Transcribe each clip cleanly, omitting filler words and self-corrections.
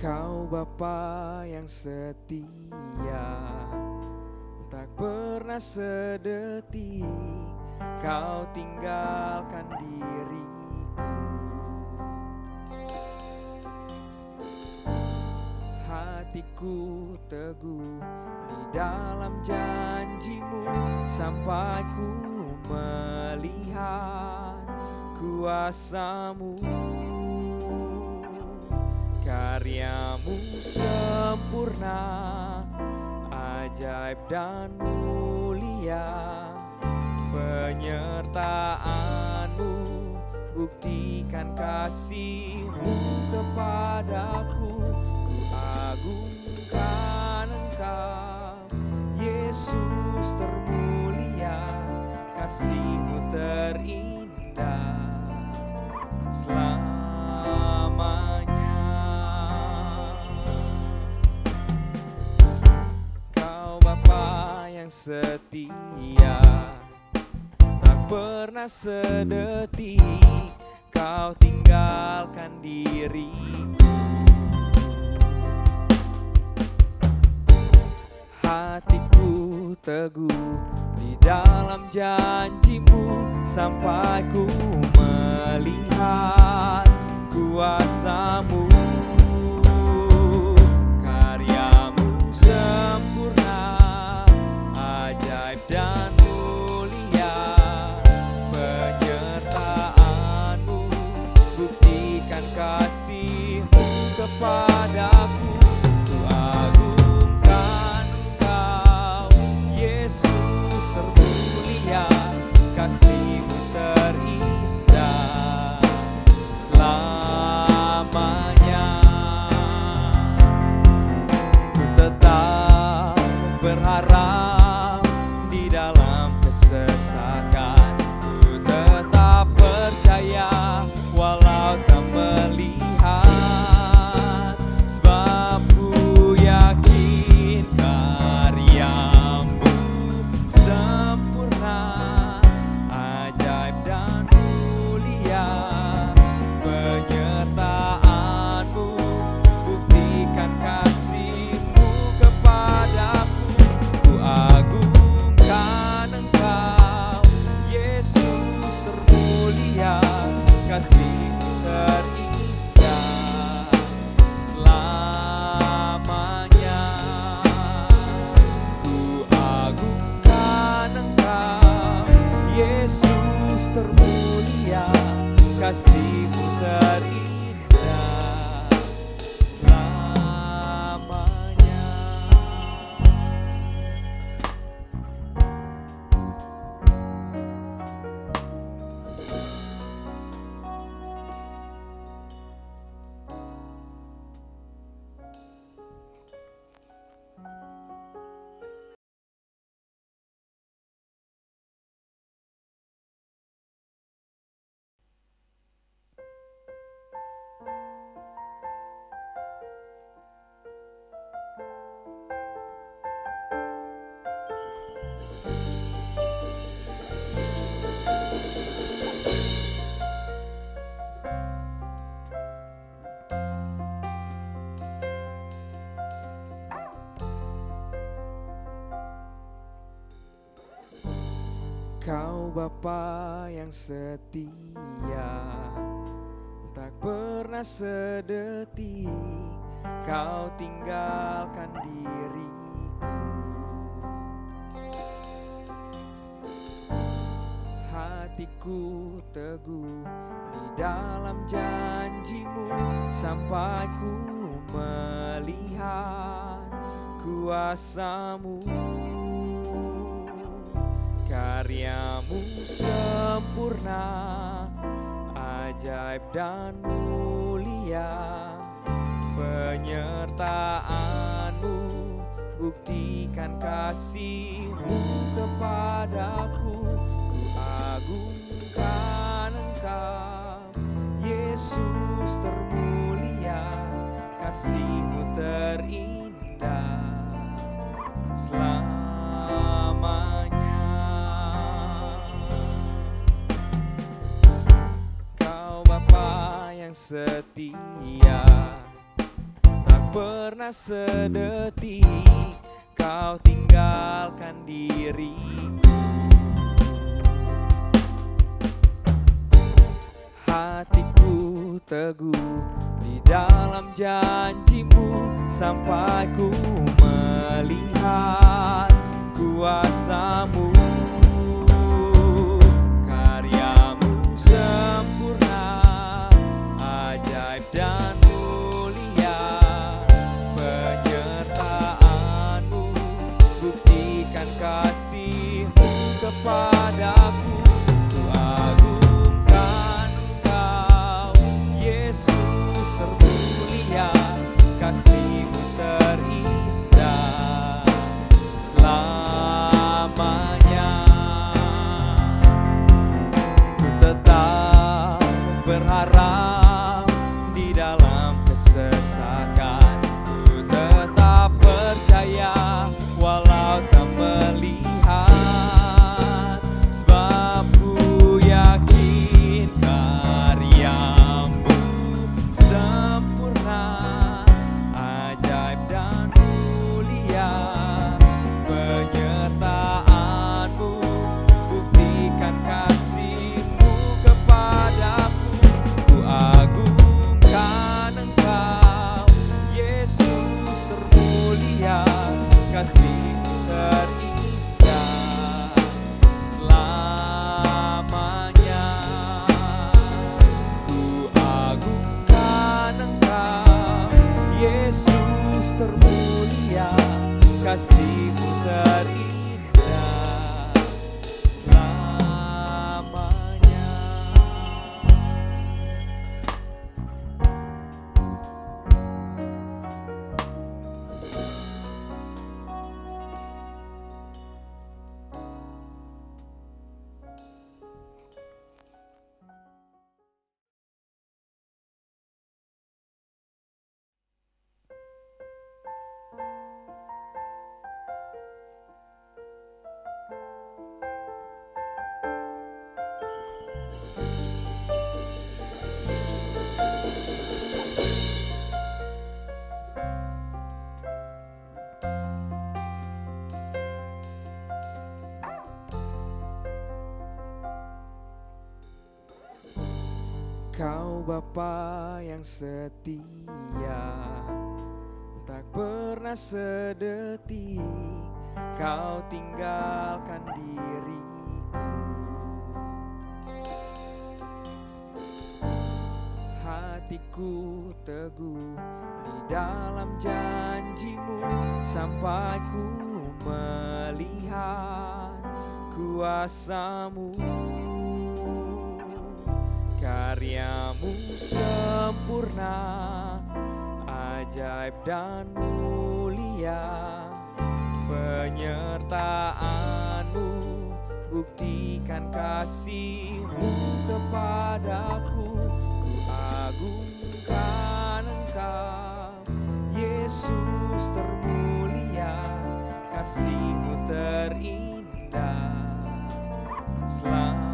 Kau Bapa yang setia, tak pernah sedetik Kau tinggalkan diriku. Hatiku teguh di dalam janji-Mu sampai ku melihat kuasa-Mu. Karya-Mu sempurna, ajaib dan mulia. Penyertaan-Mu buktikan kasih-Mu kepadaku. Ku agungkan Engkau, Yesus termulia. Kasih-Mu terindah selamanya. Setia, tak pernah sedetik Kau tinggalkan diriku. Hatiku teguh di dalam janji-Mu sampai ku melihat kuasa-Mu. Karya-Mu sempurna, ajaib dan mulia. Penyertaan-Mu buktikan kasih-Mu kepadaku. Ku agungkan Engkau, Yesus termulia. Kasih-Mu terindah selamanya. Ku tetap berharap di dalam kesesakan, ku tetap percaya walau tak melihat, sebab ku yakin karya-Mu sempurna, ajaib dan mulia. Penyertaan-Mu buktikan kasih-Mu kepadaku. Ku agungkan Engkau, Yesus termulia. Kasih-Mu terindah selamanya. Ku agungkan Engkau, Yesus termulia. Kasih-Mu terindah selamanya. Kau Bapa yang setia, tak pernah sedetik Kau tinggalkan diriku. Hatiku teguh di dalam janji-Mu sampai ku melihat kuasa-Mu. Karya-Mu sempurna, ajaib dan mulia. Penyertaan-Mu buktikan kasih-Mu kepadaku. Ku agungkan Engkau, Yesus termulia. Kasih-Mu terindah selamanya. Kau Bapa yang setia, tak pernah sedetik kau tinggalkan diriku. Hatiku teguh di dalam janjimu sampai ku melihat kuasamu. Karyamu sempurna, ajaib dan mulia. Penyertaanmu buktikan kasihmu kepadaku. Ku agungkan Engkau, Yesus termulia. Kasihmu terindah selamanya. Ku tetap berharap di dalam kesesakan. Ku tetap percaya walau tak melihat, sebab ku yakin karyamu sempurna, ajaib dan mulia. Penyertaanmu buktikan kasihmu kepadaku. Ku agungkan Engkau, Yesus termulia. Kasihmu terindah selamanya. Ku agungkan Engkau, Yesus termulia. Kasihmu terindah selamanya. Kau Bapa yang setia, tak pernah sedetik kau tinggalkan diriku. Hatiku teguh di dalam janjimu sampai ku melihat kuasamu. Karyamu sempurna, ajaib dan mulia. Penyertaanmu buktikan kasihmu kepadaku. Ku agungkan Engkau, Yesus termulia. Kasihmu terindah selamanya.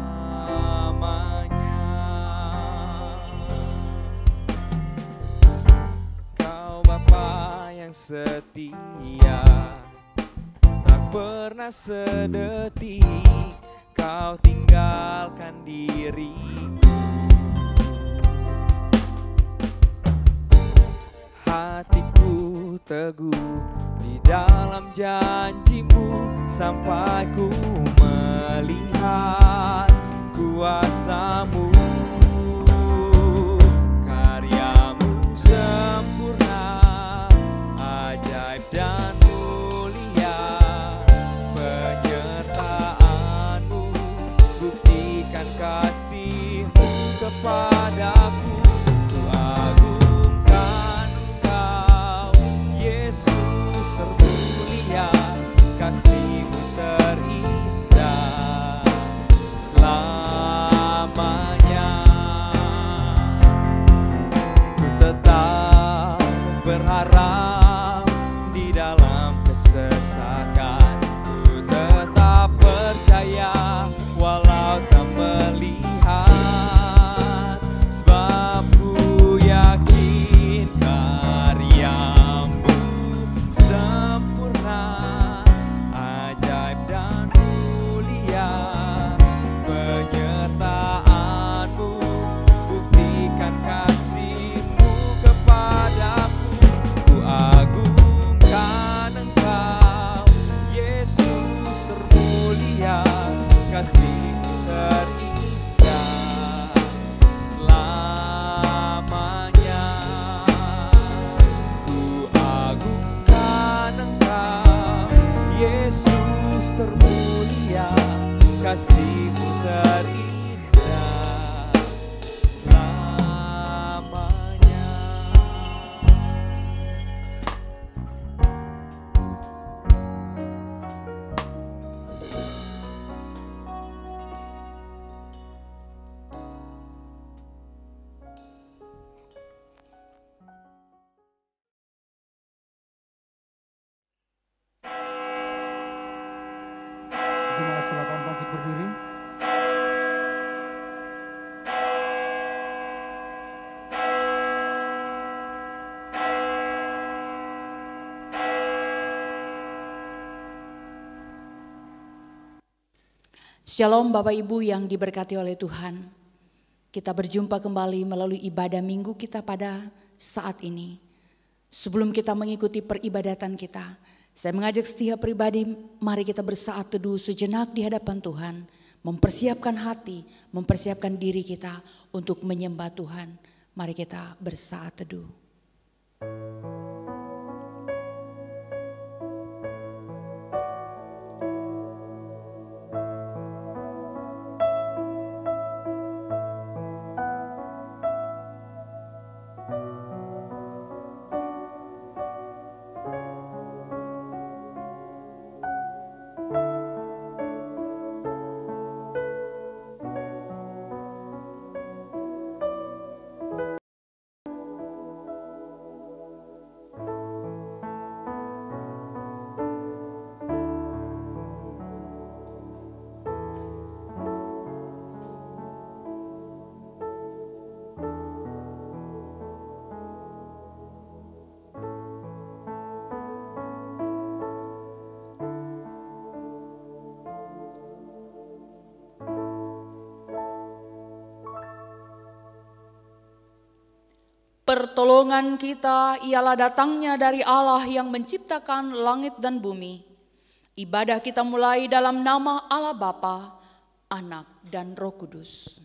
Bapa yang setia, tak pernah sedetik kau tinggalkan diriku. Hatiku teguh di dalam janjimu sampai ku melihat kuasamu. Karyamu sempurna, ajaib dan mulia. Penyertaanmu buktikan kasihmu kepadaku. Ku agungkan Engkau, Yesus termulia. Kasihmu terindah selamanya. Ku tetap berharap di dalam kesesakan. Ku tetap percaya walau tak melihat, kasih-Mu terindah selamanya. Jemaat silakan bangkit berdiri. Shalom Bapak Ibu yang diberkati oleh Tuhan. Kita berjumpa kembali melalui ibadah minggu kita pada saat ini. Sebelum kita mengikuti peribadatan kita, saya mengajak setiap pribadi, mari kita bersaat teduh sejenak di hadapan Tuhan. Mempersiapkan hati, mempersiapkan diri kita untuk menyembah Tuhan. Mari kita bersaat teduh. Pertolongan kita ialah datangnya dari Allah yang menciptakan langit dan bumi. Ibadah kita mulai dalam nama Allah Bapa, Anak, dan Roh Kudus.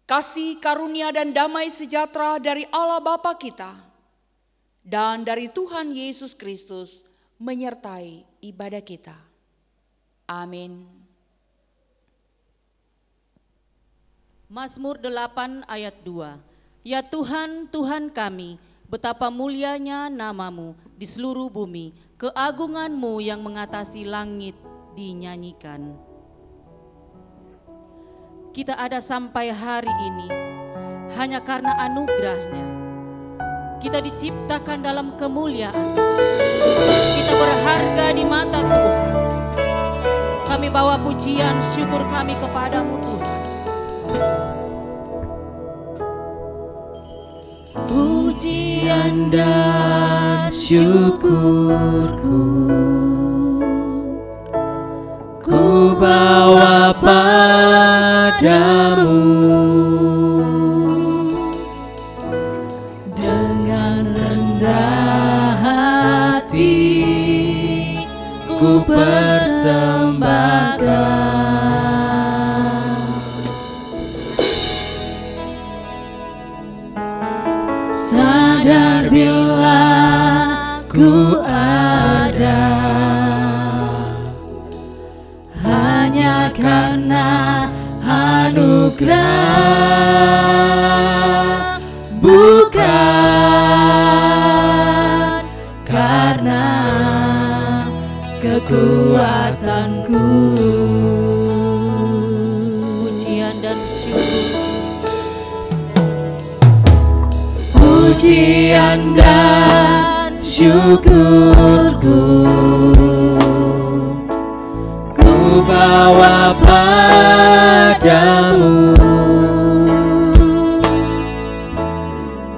Kasih, karunia, dan damai sejahtera dari Allah Bapa kita dan dari Tuhan Yesus Kristus menyertai ibadah kita. Amin. Mazmur 8 ayat 2. Ya Tuhan, Tuhan kami, betapa mulianya nama-Mu di seluruh bumi, keagungan-Mu yang mengatasi langit dinyanyikan. Kita ada sampai hari ini hanya karena anugerah-Nya. Kita diciptakan dalam kemuliaan. Kita berharga di mata Tuhan. Kami bawa pujian syukur kami kepada-Mu Tuhan. Pujian dan syukurku ku bawa padamu, dengan rendah hati ku persembahkan. Sadar bila ku ada hanya karena anugerah, bukan karena kekuatanku. Pujian dan syukur, pujian dan syukurku ku bawa padamu,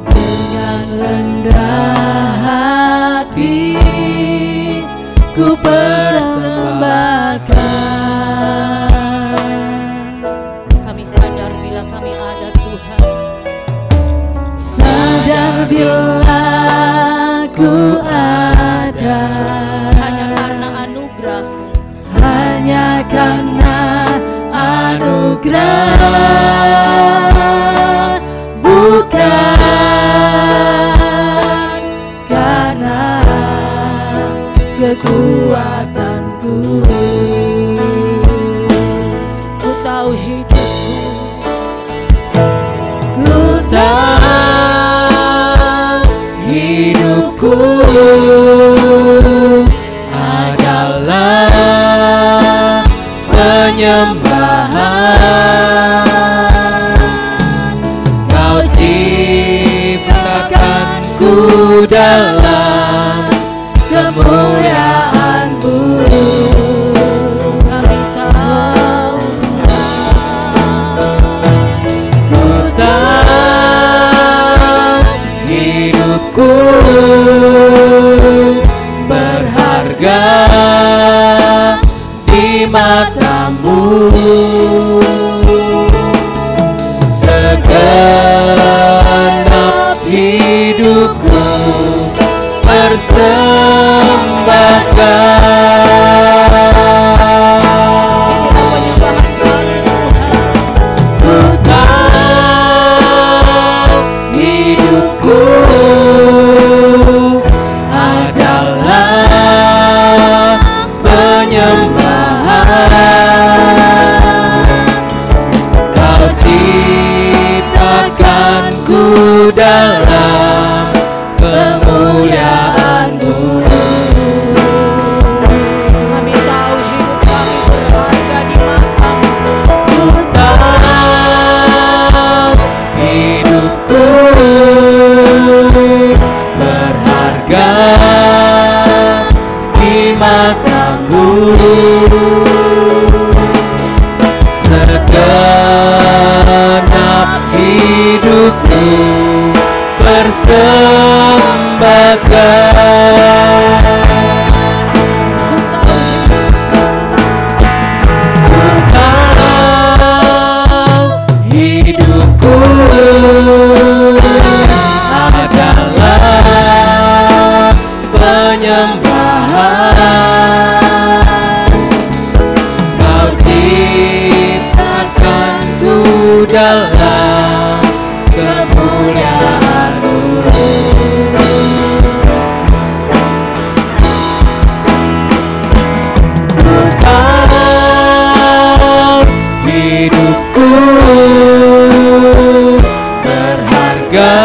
dengan rendah hati ku persembahkan. Kami sadar bila kami ada Tuhan, sadar bila ku ada hanya karena anugerah, hanya karena anugerah, penyembahan. Kau ciptakanku dalam kemuliaan-Mu. Kami tahu Ku tahu hidupku berharga di mata-Mu. Segenap hidupku persembahkan. Ku tahu hidupku adalah penyembahan. Kau ciptakanku dalam kemuliaan-Mu. kami tahu hidup kami berharga di mata-Mu. Ku tahu hidupku berharga di mata-Mu. Segenap hidupku persembahkan. Ku tahu hidupku adalah penyembahan. Kau ciptakanku dalam kemuliaan-Mu. Ku tahu hidupku berharga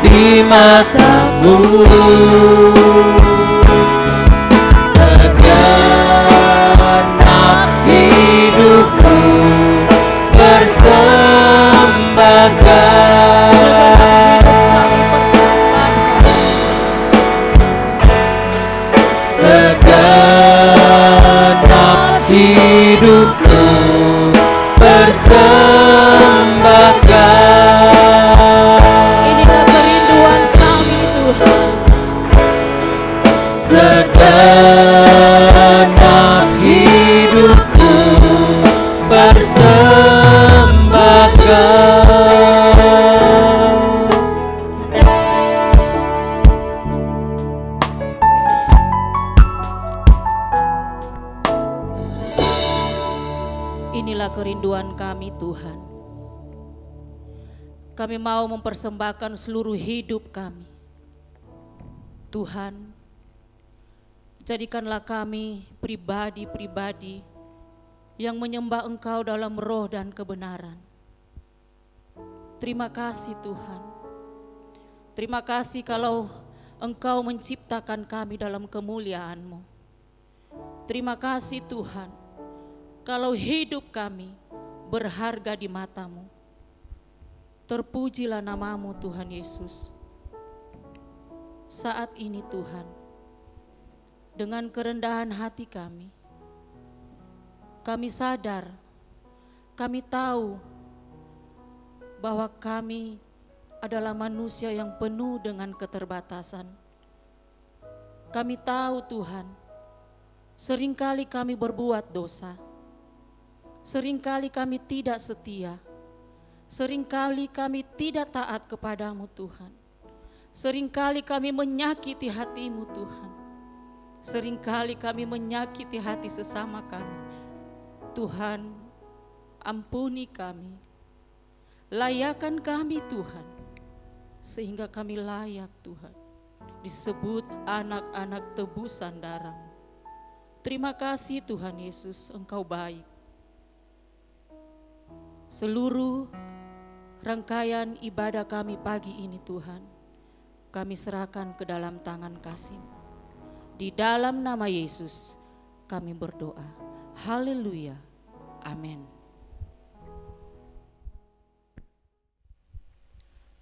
di mata-Mu. Segenap hidupku persembahkan. Segenap hidupku persembahkan. Inilah kerinduan kami Tuhan. Segenap hidupku persembahkan. Inilah kerinduan kami Tuhan. Kami mau mempersembahkan seluruh hidup kami. Tuhan, jadikanlah kami pribadi-pribadi yang menyembah Engkau dalam roh dan kebenaran. Terima kasih Tuhan. Terima kasih kalau Engkau menciptakan kami dalam kemuliaan-Mu. Terima kasih Tuhan, kalau hidup kami berharga di mata-Mu. Terpujilah nama-Mu Tuhan Yesus. Saat ini Tuhan, dengan kerendahan hati kami sadar, kami tahu bahwa kami adalah manusia yang penuh dengan keterbatasan. Kami tahu Tuhan, seringkali kami berbuat dosa, seringkali kami tidak setia, seringkali kami tidak taat kepadamu Tuhan. Seringkali kami menyakiti hati-Mu Tuhan. Seringkali kami menyakiti hati sesama kami. Tuhan, ampuni kami. Layakan kami Tuhan, sehingga kami layak Tuhan disebut anak-anak tebusan darah-Mu. Terima kasih Tuhan Yesus, Engkau baik. Seluruh rangkaian ibadah kami pagi ini Tuhan, kami serahkan ke dalam tangan kasih-Mu. Di dalam nama Yesus kami berdoa. Haleluya. Amin.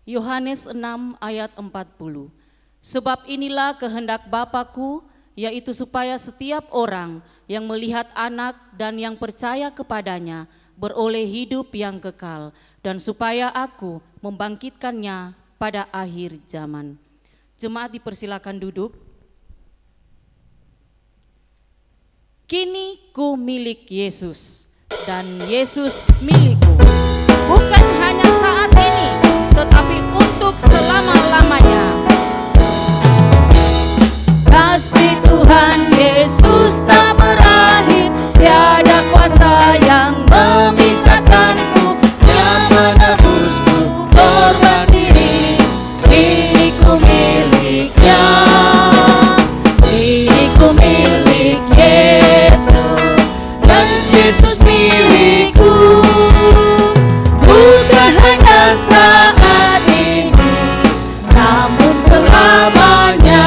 Yohanes 6 ayat 40. Sebab inilah kehendak Bapa-Ku, yaitu supaya setiap orang yang melihat Anak dan yang percaya kepadanya beroleh hidup yang kekal, dan supaya Aku membangkitkannya pada akhir zaman. Jemaat dipersilakan duduk. Kini ku milik Yesus dan Yesus milikku. Bukan hanya saat ini, tetapi untuk selama-lamanya. Kasih Tuhan Yesus tak berakhir, tiada kuasa yang memisahkanku. Dia menebusku, korban diri, kini ku miliknya. Kini ku milik Yesus dan Yesus milikku. Bukan hanya saat ini, namun selamanya.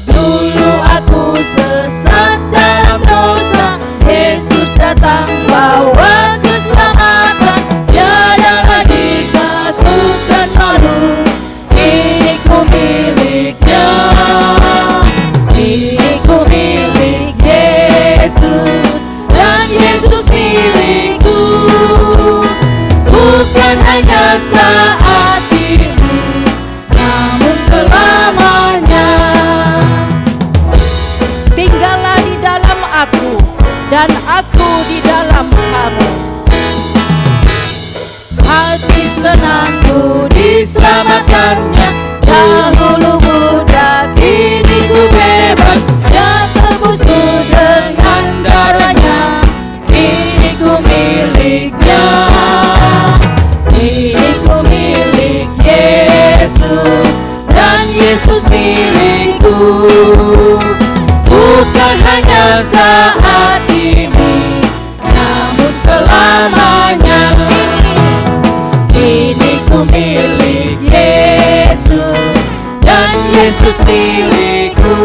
Dulu aku sesat dalam dosa, Yesus datang bawa keselamatan. Tiada lagi takut dan malu, kini ku miliknya. Kini ku milik Yesus dan Yesus milikku. Bukan hanya saat ini, namun selamanya. Tinggallah di dalam aku dan aku di dalam kamu. Hati senangku diselamatkannya. Dahulu budak, kini ku bebas. Dia tebusku dengan darahnya. Kini ku miliknya. Kini ku milik Yesus dan Yesus milikku. Bukan hanya saat ini, namun selamanya. Kini ku milik Yesus dan Yesus milikku.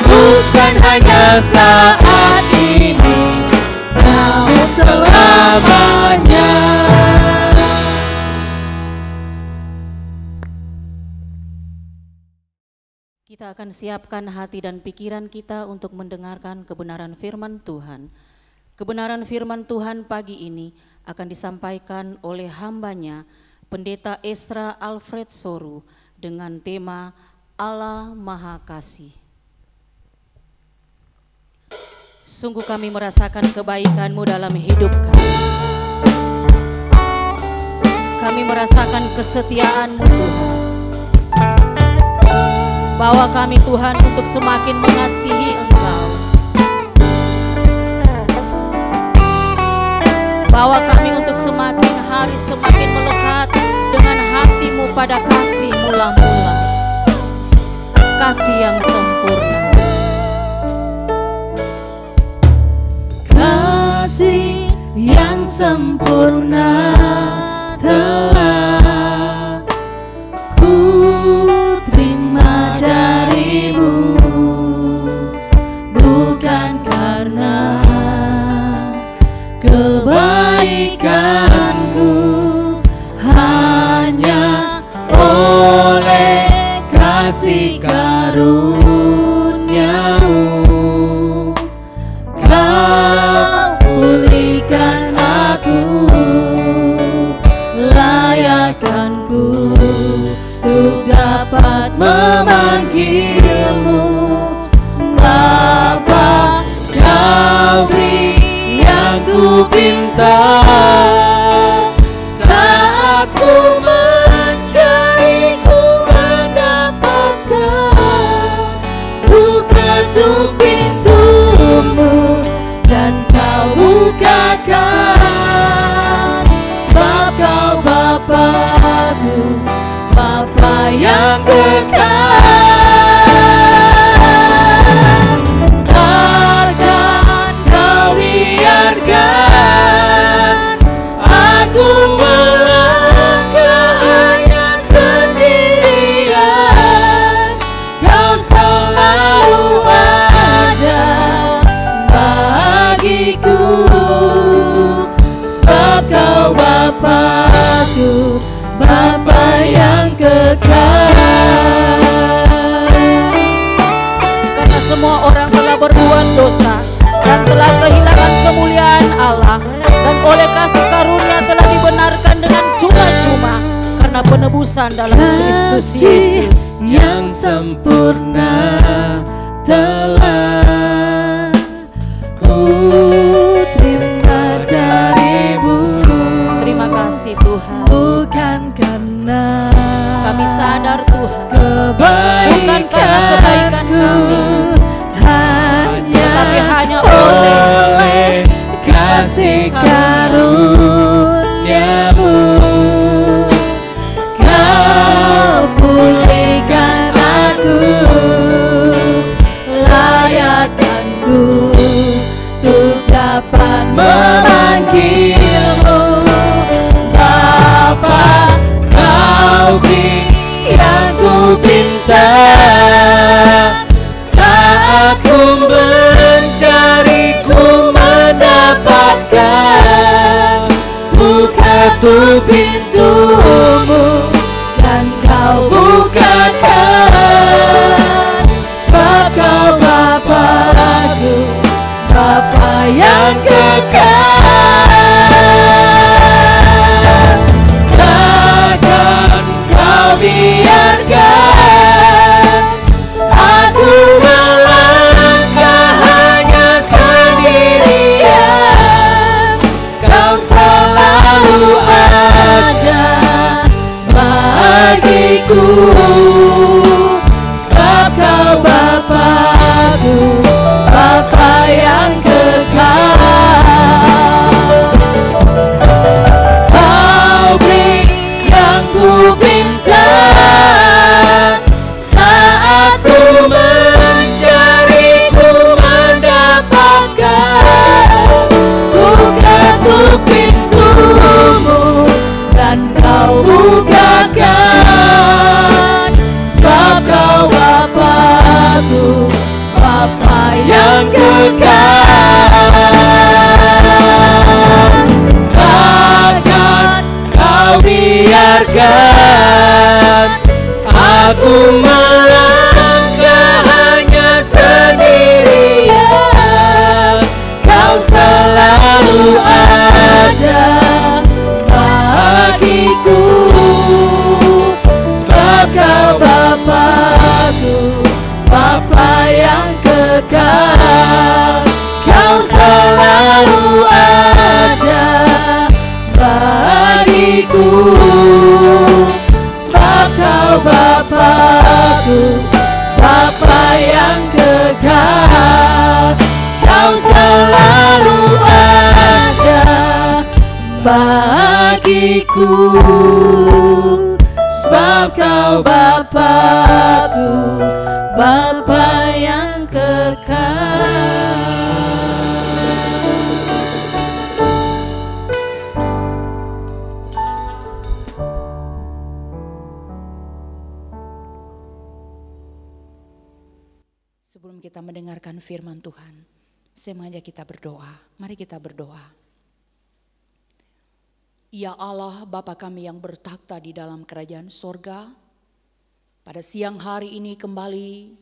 Bukan hanya saat ini, namun selamanya. Kita akan siapkan hati dan pikiran kita untuk mendengarkan kebenaran firman Tuhan. Kebenaran firman Tuhan pagi ini akan disampaikan oleh hambanya, Pendeta Esra Alfred Soru, dengan tema Allah Maha Kasih. Sungguh kami merasakan kebaikan-Mu dalam hidup kami. Kami merasakan kesetiaan-Mu Tuhan. Bawa kami Tuhan untuk semakin mengasihi Engkau. Bawa kami untuk semakin hari semakin melekat dengan hati-Mu pada kasih mula-mula. Kasih yang sempurna. Kasih yang sempurna telah ku terima dari-Mu, bukan karena kebaikanku, hanya oleh kasih karunia-Mu. Kau pulihkan aku, layakkanku untuk dapat memanggil-Mu Bapa. Kau beri yang ku pinta saat ku mencari, ku mendapatkan. Ku ketuk pintu-Mu dan Kau bukakan, sebab Kau Bapa-Ku, Bapa yang kekal. Takkan Kau biarkan aku melangkah hanya sendirian. Kau selalu ada bagiku, sebab Kau Bapa-Ku, Bapa yang kekal. Karena semua orang telah berbuat dosa dan telah kehilangan kemuliaan Allah, dan oleh kasih karunia telah dibenarkan dengan cuma-cuma karena penebusan dalam Kristus Yesus yang sempurna telah ku terima darimu. Terima kasih Tuhan. Bukan karena Kami sadar Tuhan, bukan karena kebaikan kami, tetapi hanya oleh kasih karunia-Mu. Kau pulihkan aku, layakkanku untuk dapat memanggil-Mu Bapa. Kau beri yang ku pinta saat ku mencari, ku mendapatkan. Buka tu pintu-Mu dan Kau bukakan, sebab Kau Bapa-Ku, Bapa yang kekal. Takkan Kau biarkan aku melangkah hanya sendirian. Kau selalu ada bagiku, sebab Kau Bapa-Ku, Bapa yang kekal. Kau beri yang ku pinta saat ku mencari, ku mendapatkan. Buka tu pintu-Mu dan Kau bukakan, sebab Kau Bapa-Ku, Bapa yang kekal. Takkan Kau biarkan aku melangkah hanya sendirian. Kau selalu ada bagiku, sebab Kau Bapa-Ku, Bapa yang kekal. Kau selalu ada bagiku, sebab Kau Bapa-Ku, Bapa yang kekal. Kau selalu ada bagiku, sebab Kau Bapa-Ku, Bapa yang kekal. Sebelum kita mendengarkan firman Tuhan, saya mengajak kita berdoa. Mari kita berdoa. Ya Allah, Bapa kami yang bertakhta di dalam kerajaan sorga, pada siang hari ini kembali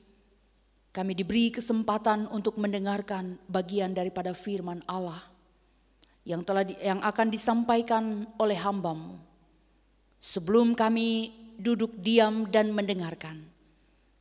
kami diberi kesempatan untuk mendengarkan bagian daripada firman Allah yang akan disampaikan oleh hamba-Mu. Sebelum kami duduk diam dan mendengarkan,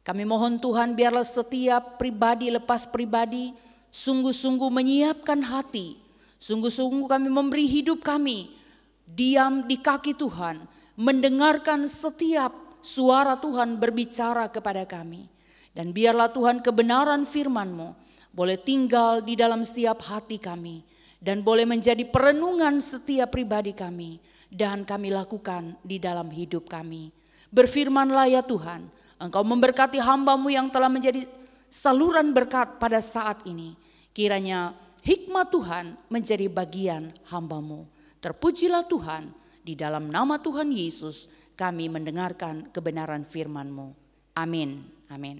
kami mohon Tuhan biarlah setiap pribadi lepas pribadi sungguh-sungguh menyiapkan hati, sungguh-sungguh kami memberi hidup kami diam di kaki Tuhan, mendengarkan setiap suara Tuhan berbicara kepada kami. Dan biarlah Tuhan kebenaran firman-Mu boleh tinggal di dalam setiap hati kami, dan boleh menjadi perenungan setiap pribadi kami, dan kami lakukan di dalam hidup kami. Berfirmanlah ya Tuhan, Engkau memberkati hamba-Mu yang telah menjadi saluran berkat pada saat ini. Kiranya hikmat Tuhan menjadi bagian hamba-Mu. Terpujilah Tuhan, di dalam nama Tuhan Yesus kami mendengarkan kebenaran firman-Mu. Amin. Amin.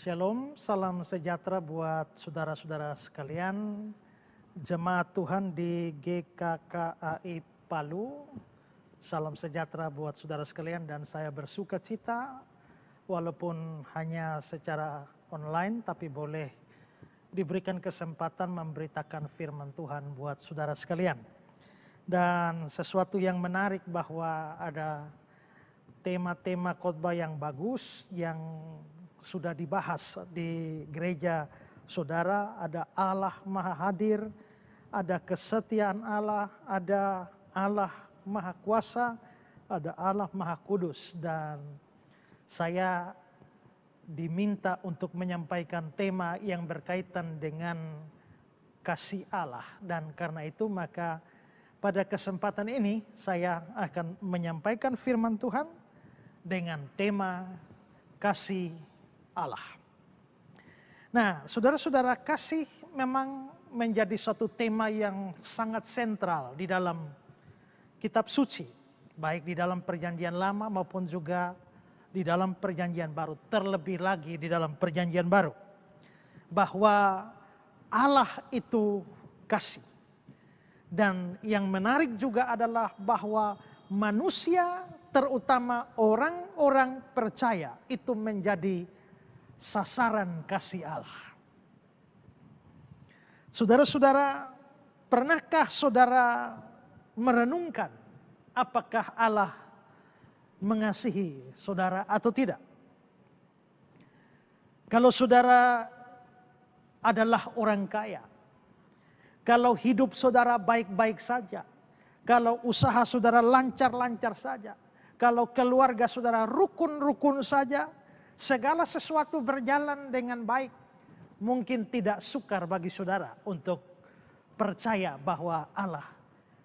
Shalom, salam sejahtera buat saudara-saudara sekalian, jemaat Tuhan di GKKAI Palu. Salam sejahtera buat saudara sekalian dan saya bersuka cita walaupun hanya secara online tapi boleh diberikan kesempatan memberitakan firman Tuhan buat saudara sekalian. Dan sesuatu yang menarik bahwa ada tema-tema khotbah yang bagus yang sudah dibahas di gereja saudara. Ada Allah Maha Hadir, ada kesetiaan Allah, ada Allah Maha Kuasa, ada Allah Maha Kudus. Dan saya diminta untuk menyampaikan tema yang berkaitan dengan kasih Allah. Dan karena itu maka pada kesempatan ini saya akan menyampaikan firman Tuhan dengan tema kasih Allah. Nah, saudara-saudara, kasih memang menjadi suatu tema yang sangat sentral di dalam kitab suci, baik di dalam perjanjian lama maupun juga di dalam perjanjian baru, terlebih lagi di dalam perjanjian baru. Bahwa Allah itu kasih. Dan yang menarik juga adalah bahwa manusia, terutama orang-orang percaya, itu menjadi sasaran kasih Allah. Saudara-saudara, pernahkah saudara merenungkan apakah Allah mengasihi saudara atau tidak? Kalau saudara adalah orang kaya, kalau hidup saudara baik-baik saja, kalau usaha saudara lancar-lancar saja, kalau keluarga saudara rukun-rukun saja, segala sesuatu berjalan dengan baik, mungkin tidak sukar bagi saudara untuk percaya bahwa Allah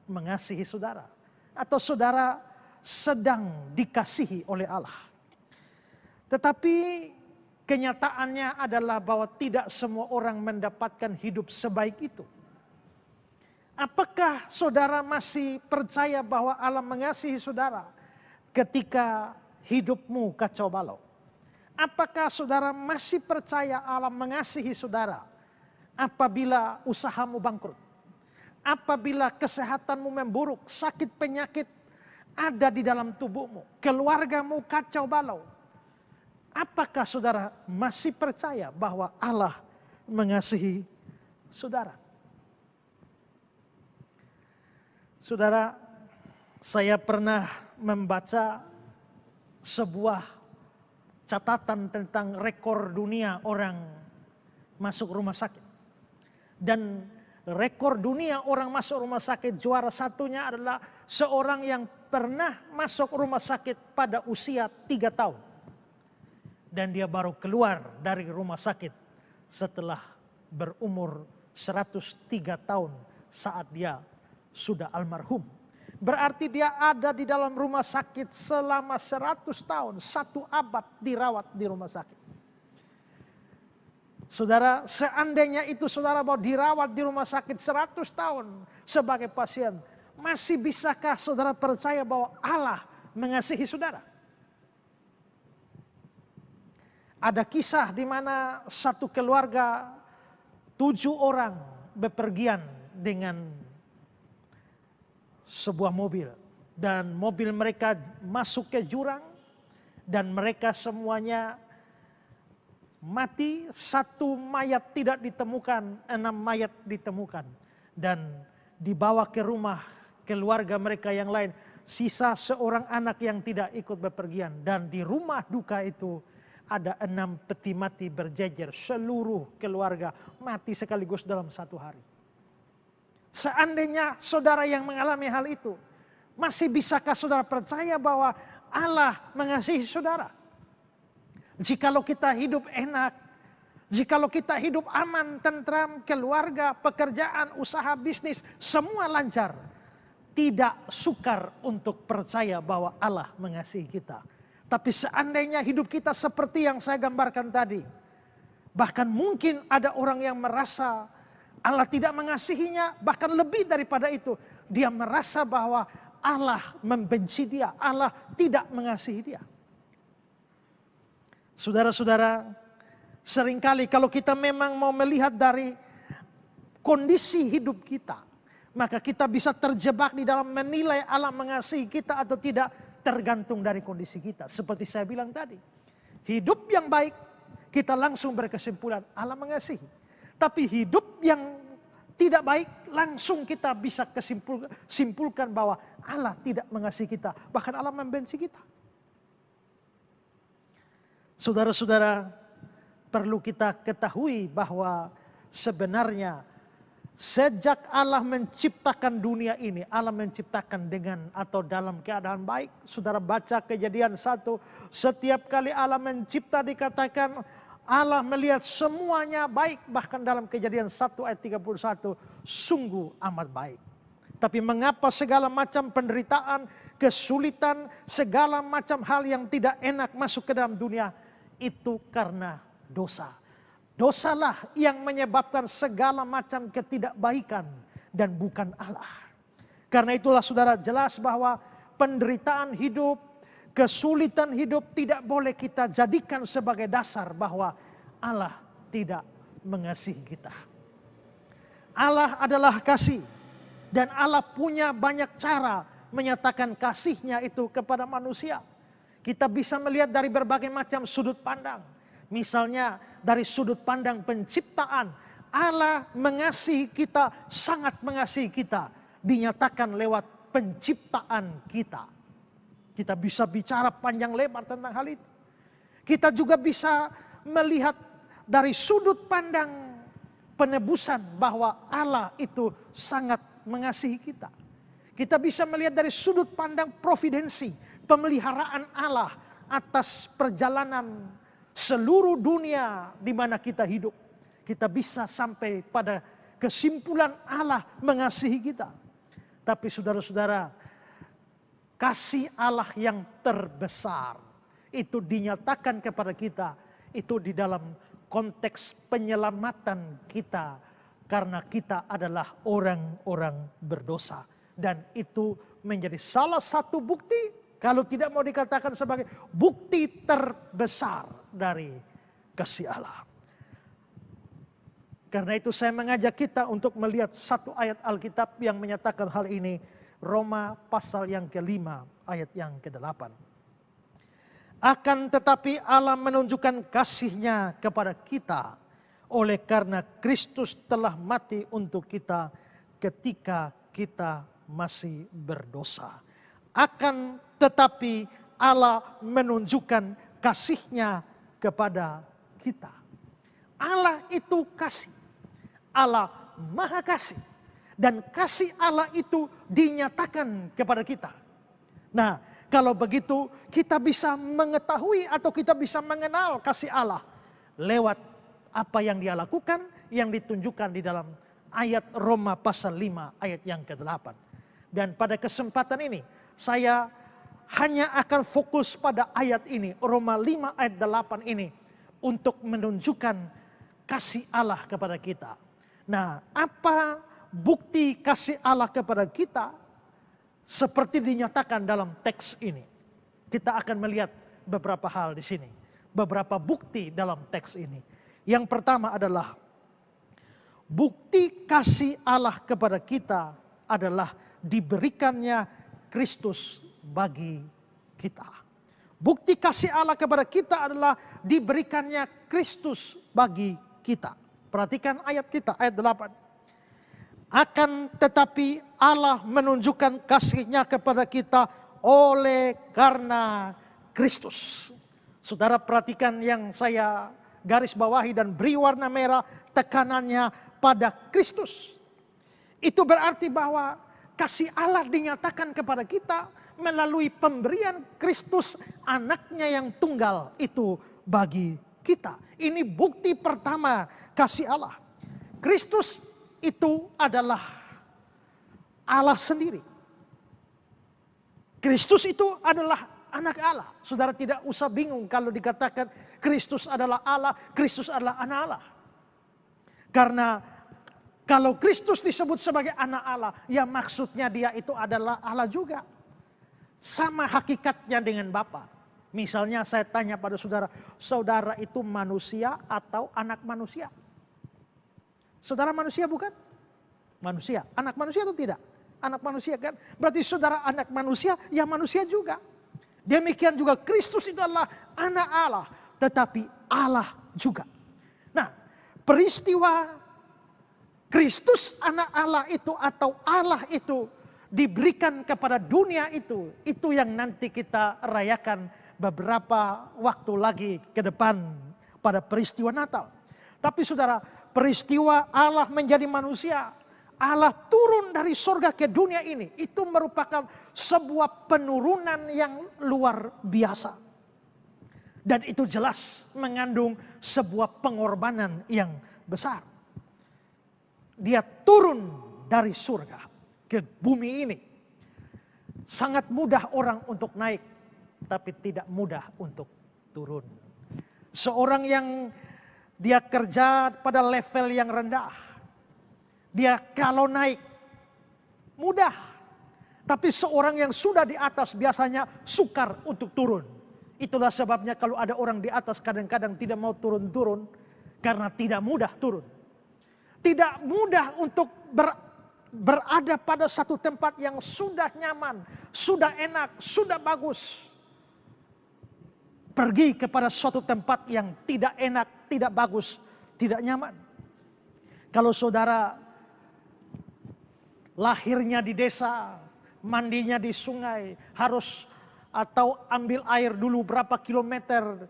mengasihi saudara. Atau saudara sedang dikasihi oleh Allah. Tetapi kenyataannya adalah bahwa tidak semua orang mendapatkan hidup sebaik itu. Apakah saudara masih percaya bahwa Allah mengasihi saudara ketika hidupmu kacau balau? Apakah saudara masih percaya Allah mengasihi saudara apabila usahamu bangkrut? Apabila kesehatanmu memburuk, sakit penyakit ada di dalam tubuhmu, keluargamu kacau balau. Apakah saudara masih percaya bahwa Allah mengasihi saudara? Saudara, saya pernah membaca sebuah catatan tentang rekor dunia orang masuk rumah sakit. Dan rekor dunia orang masuk rumah sakit juara satunya adalah seorang yang pernah masuk rumah sakit pada usia 3 tahun. Dan dia baru keluar dari rumah sakit setelah berumur 103 tahun saat dia sudah almarhum. Berarti dia ada di dalam rumah sakit selama 100 tahun, 1 abad dirawat di rumah sakit. Saudara, seandainya itu saudara mau dirawat di rumah sakit 100 tahun sebagai pasien, masih bisakah saudara percaya bahwa Allah mengasihi saudara? Ada kisah di mana satu keluarga 7 orang bepergian dengan sebuah mobil. Dan mobil mereka masuk ke jurang dan mereka semuanya mati. 1 mayat tidak ditemukan, 6 mayat ditemukan. Dan dibawa ke rumah keluarga mereka yang lain. Sisa seorang anak yang tidak ikut bepergian. Dan di rumah duka itu ada 6 peti mati berjejer. Seluruh keluarga mati sekaligus dalam 1 hari. Seandainya saudara yang mengalami hal itu, masih bisakah saudara percaya bahwa Allah mengasihi saudara? Jikalau kita hidup enak, jikalau kita hidup aman, tentram, keluarga, pekerjaan, usaha, bisnis, semua lancar, tidak sukar untuk percaya bahwa Allah mengasihi kita. Tapi seandainya hidup kita seperti yang saya gambarkan tadi, bahkan mungkin ada orang yang merasa Allah tidak mengasihinya, bahkan lebih daripada itu, dia merasa bahwa Allah membenci dia, Allah tidak mengasihi dia. Saudara-saudara, Seringkali kalau kita memang mau melihat dari kondisi hidup kita, maka kita bisa terjebak di dalam menilai Allah mengasihi kita atau tidak, tergantung dari kondisi kita. Seperti saya bilang tadi, hidup yang baik kita langsung berkesimpulan Allah mengasihi. Tapi hidup yang tidak baik langsung kita bisa simpulkan bahwa Allah tidak mengasihi kita, bahkan Allah membenci kita. Saudara-saudara, perlu kita ketahui bahwa sebenarnya sejak Allah menciptakan dunia ini, Allah menciptakan dengan atau dalam keadaan baik. Saudara baca Kejadian 1, setiap kali Allah mencipta dikatakan Allah melihat semuanya baik. Bahkan dalam Kejadian 1 ayat 31, sungguh amat baik. Tapi mengapa segala macam penderitaan, kesulitan, segala macam hal yang tidak enak masuk ke dalam dunia? Itu karena dosa. Dosalah yang menyebabkan segala macam ketidakbaikan dan bukan Allah. Karena itulah saudara, jelas bahwa penderitaan hidup, kesulitan hidup tidak boleh kita jadikan sebagai dasar bahwa Allah tidak mengasihi kita. Allah adalah kasih dan Allah punya banyak cara menyatakan kasihnya itu kepada manusia. Kita bisa melihat dari berbagai macam sudut pandang. Misalnya dari sudut pandang penciptaan, Allah mengasihi kita, sangat mengasihi kita, dinyatakan lewat penciptaan kita. Kita bisa bicara panjang lebar tentang hal itu. Kita juga bisa melihat dari sudut pandang penebusan bahwa Allah itu sangat mengasihi kita. Kita bisa melihat dari sudut pandang providensi, pemeliharaan Allah atas perjalanan seluruh dunia di mana kita hidup. Kita bisa sampai pada kesimpulan Allah mengasihi kita. Tapi saudara-saudara, kasih Allah yang terbesar itu dinyatakan kepada kita itu di dalam konteks penyelamatan kita karena kita adalah orang-orang berdosa. Dan itu menjadi salah satu bukti, kalau tidak mau dikatakan sebagai bukti terbesar dari kasih Allah. Karena itu saya mengajak kita untuk melihat satu ayat Alkitab yang menyatakan hal ini. Roma pasal yang ke-5 ayat yang ke-8. Akan tetapi Allah menunjukkan kasih-Nya kepada kita oleh karena Kristus telah mati untuk kita ketika kita masih berdosa. Akan tetapi Allah menunjukkan kasih-Nya kepada kita. Allah itu kasih. Allah maha kasih. Dan kasih Allah itu dinyatakan kepada kita. Nah, kalau begitu kita bisa mengetahui atau kita bisa mengenal kasih Allah lewat apa yang Dia lakukan yang ditunjukkan di dalam ayat Roma pasal 5 ayat yang ke-8. Dan pada kesempatan ini saya hanya akan fokus pada ayat ini, Roma 5 ayat 8 ini, untuk menunjukkan kasih Allah kepada kita. Nah, apa bukti kasih Allah kepada kita seperti dinyatakan dalam teks ini? Kita akan melihat beberapa hal di sini, beberapa bukti dalam teks ini. Yang pertama adalah bukti kasih Allah kepada kita adalah diberikannya Kristus bagi kita. Bukti kasih Allah kepada kita adalah diberikannya Kristus bagi kita. Perhatikan ayat kita, ayat 8. Akan tetapi Allah menunjukkan kasih-Nya kepada kita oleh karena Kristus. Saudara perhatikan yang saya garis bawahi dan beri warna merah, tekanannya pada Kristus. Itu berarti bahwa kasih Allah dinyatakan kepada kita melalui pemberian Kristus, anaknya yang tunggal itu bagi kita. Ini bukti pertama kasih Allah. Kristus itu adalah Allah sendiri. Kristus itu adalah anak Allah. Saudara tidak usah bingung kalau dikatakan Kristus adalah Allah, Kristus adalah anak Allah. Karena kalau Kristus disebut sebagai anak Allah, ya maksudnya Dia itu adalah Allah juga. Sama hakikatnya dengan Bapa. Misalnya saya tanya pada saudara, saudara itu manusia atau anak manusia? Saudara manusia bukan? Manusia. Anak manusia atau tidak? Anak manusia kan? Berarti saudara anak manusia, ya manusia juga. Demikian juga Kristus itu adalah anak Allah, tetapi Allah juga. Nah, peristiwa Kristus anak Allah itu atau Allah itu diberikan kepada dunia itu yang nanti kita rayakan beberapa waktu lagi ke depan pada peristiwa Natal. Tapi saudara, peristiwa Allah menjadi manusia, Allah turun dari surga ke dunia ini, itu merupakan sebuah penurunan yang luar biasa. Dan itu jelas mengandung sebuah pengorbanan yang besar. Dia turun dari surga ke bumi ini. Sangat mudah orang untuk naik, tapi tidak mudah untuk turun. Seorang yang dia kerja pada level yang rendah, dia kalau naik mudah. Tapi seorang yang sudah di atas biasanya sukar untuk turun. Itulah sebabnya kalau ada orang di atas kadang-kadang tidak mau turun-turun karena tidak mudah turun. Tidak mudah untuk berada pada satu tempat yang sudah nyaman, sudah enak, sudah bagus. Pergi kepada suatu tempat yang tidak enak, tidak bagus, tidak nyaman. Kalau saudara lahirnya di desa, mandinya di sungai, harus atau ambil air dulu berapa kilometer,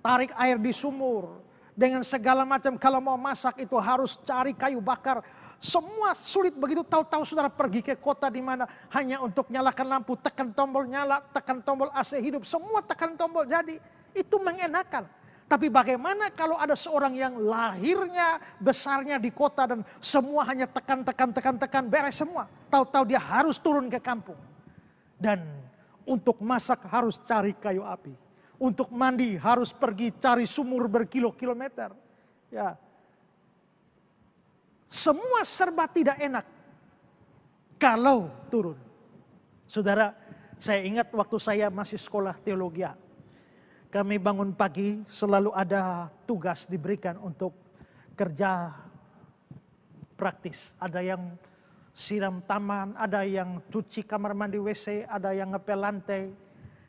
tarik air di sumur. Dengan segala macam, kalau mau masak itu harus cari kayu bakar. Semua sulit begitu. Tahu-tahu saudara pergi ke kota di mana hanya untuk nyalakan lampu, tekan tombol nyala, tekan tombol AC hidup. Semua tekan tombol jadi. Itu mengenakan. Tapi bagaimana kalau ada seorang yang lahirnya, besarnya di kota dan semua hanya tekan, beres semua. Tahu-tahu dia harus turun ke kampung. Dan untuk masak harus cari kayu api. Untuk mandi harus pergi cari sumur berkilo-kilometer. Ya. Semua serba tidak enak kalau turun. Saudara, saya ingat waktu saya masih sekolah teologi. Kami bangun pagi selalu ada tugas diberikan untuk kerja praktis. Ada yang siram taman, ada yang cuci kamar mandi WC, ada yang ngepel lantai.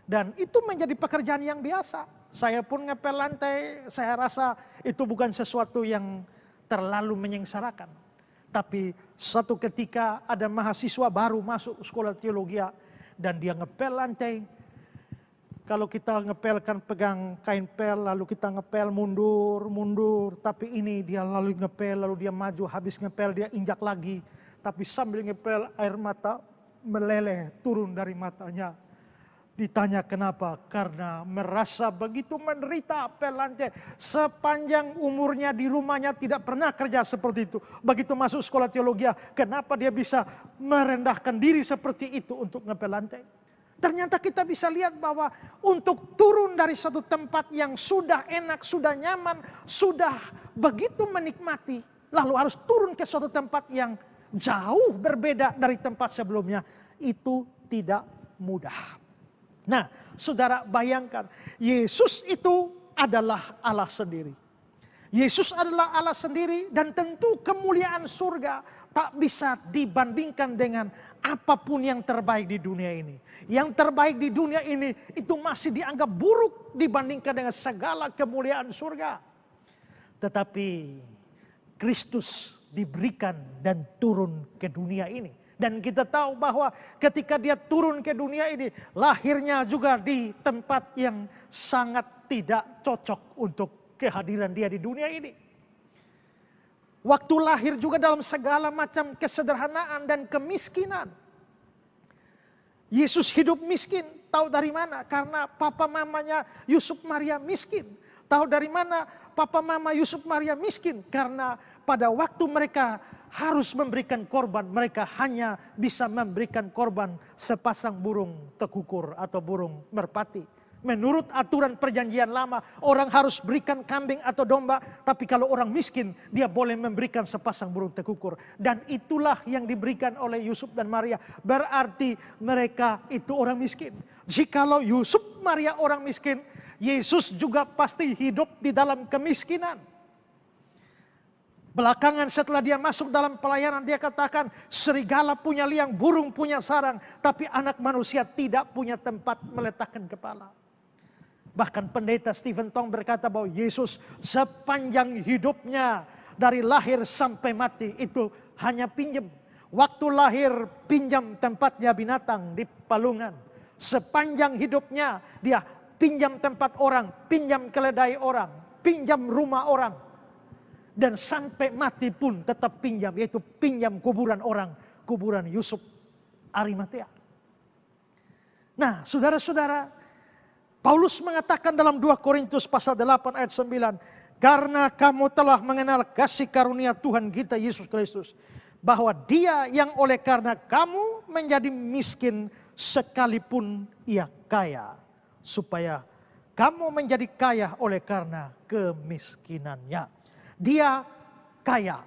Dan itu menjadi pekerjaan yang biasa. Saya pun ngepel lantai, saya rasa itu bukan sesuatu yang terlalu menyengsarakan. Tapi suatu ketika ada mahasiswa baru masuk sekolah teologi dan dia ngepel lantai. Kalau kita ngepel kan pegang kain pel, lalu kita ngepel mundur. Tapi ini dia lalu ngepel, lalu dia maju, habis ngepel dia injak lagi. Tapi sambil ngepel air mata meleleh turun dari matanya. Ditanya kenapa? Karena merasa begitu menderita pel lantai. Sepanjang umurnya di rumahnya tidak pernah kerja seperti itu. Begitu masuk sekolah teologi, kenapa dia bisa merendahkan diri seperti itu untuk ngepel lantai? Ternyata kita bisa lihat bahwa untuk turun dari satu tempat yang sudah enak, sudah nyaman, sudah begitu menikmati, lalu harus turun ke suatu tempat yang jauh berbeda dari tempat sebelumnya, itu tidak mudah. Nah, saudara bayangkan, Yesus itu adalah Allah sendiri. Yesus adalah Allah sendiri dan tentu kemuliaan surga tak bisa dibandingkan dengan apapun yang terbaik di dunia ini. Yang terbaik di dunia ini itu masih dianggap buruk dibandingkan dengan segala kemuliaan surga. Tetapi Kristus diberikan dan turun ke dunia ini. Dan kita tahu bahwa ketika dia turun ke dunia ini, lahirnya juga di tempat yang sangat tidak cocok untuk kehadiran dia di dunia ini. Waktu lahir juga dalam segala macam kesederhanaan dan kemiskinan. Yesus hidup miskin, tahu dari mana? Karena papa mamanya Yusuf Maria miskin. Tahu dari mana papa mama Yusuf Maria miskin? Karena pada waktu mereka harus memberikan korban, mereka hanya bisa memberikan korban sepasang burung tekukur atau burung merpati. Menurut aturan perjanjian lama, orang harus berikan kambing atau domba. Tapi kalau orang miskin, dia boleh memberikan sepasang burung tekukur. Dan itulah yang diberikan oleh Yusuf dan Maria. Berarti mereka itu orang miskin. Jikalau Yusuf Maria orang miskin, Yesus juga pasti hidup di dalam kemiskinan. Belakangan setelah dia masuk dalam pelayanan, dia katakan, serigala punya liang, burung punya sarang, tapi anak manusia tidak punya tempat meletakkan kepala. Bahkan pendeta Stephen Tong berkata bahwa Yesus sepanjang hidupnya dari lahir sampai mati itu hanya pinjam. Waktu lahir pinjam tempatnya binatang di palungan. Sepanjang hidupnya dia pinjam tempat orang, pinjam keledai orang, pinjam rumah orang. Dan sampai mati pun tetap pinjam, yaitu pinjam kuburan orang, kuburan Yusuf Arimatea. Nah, saudara-saudara, Paulus mengatakan dalam 2 Korintus pasal 8 ayat 9, karena kamu telah mengenal kasih karunia Tuhan kita Yesus Kristus, bahwa Dia yang oleh karena kamu menjadi miskin sekalipun Ia kaya, supaya kamu menjadi kaya oleh karena kemiskinannya. Dia kaya,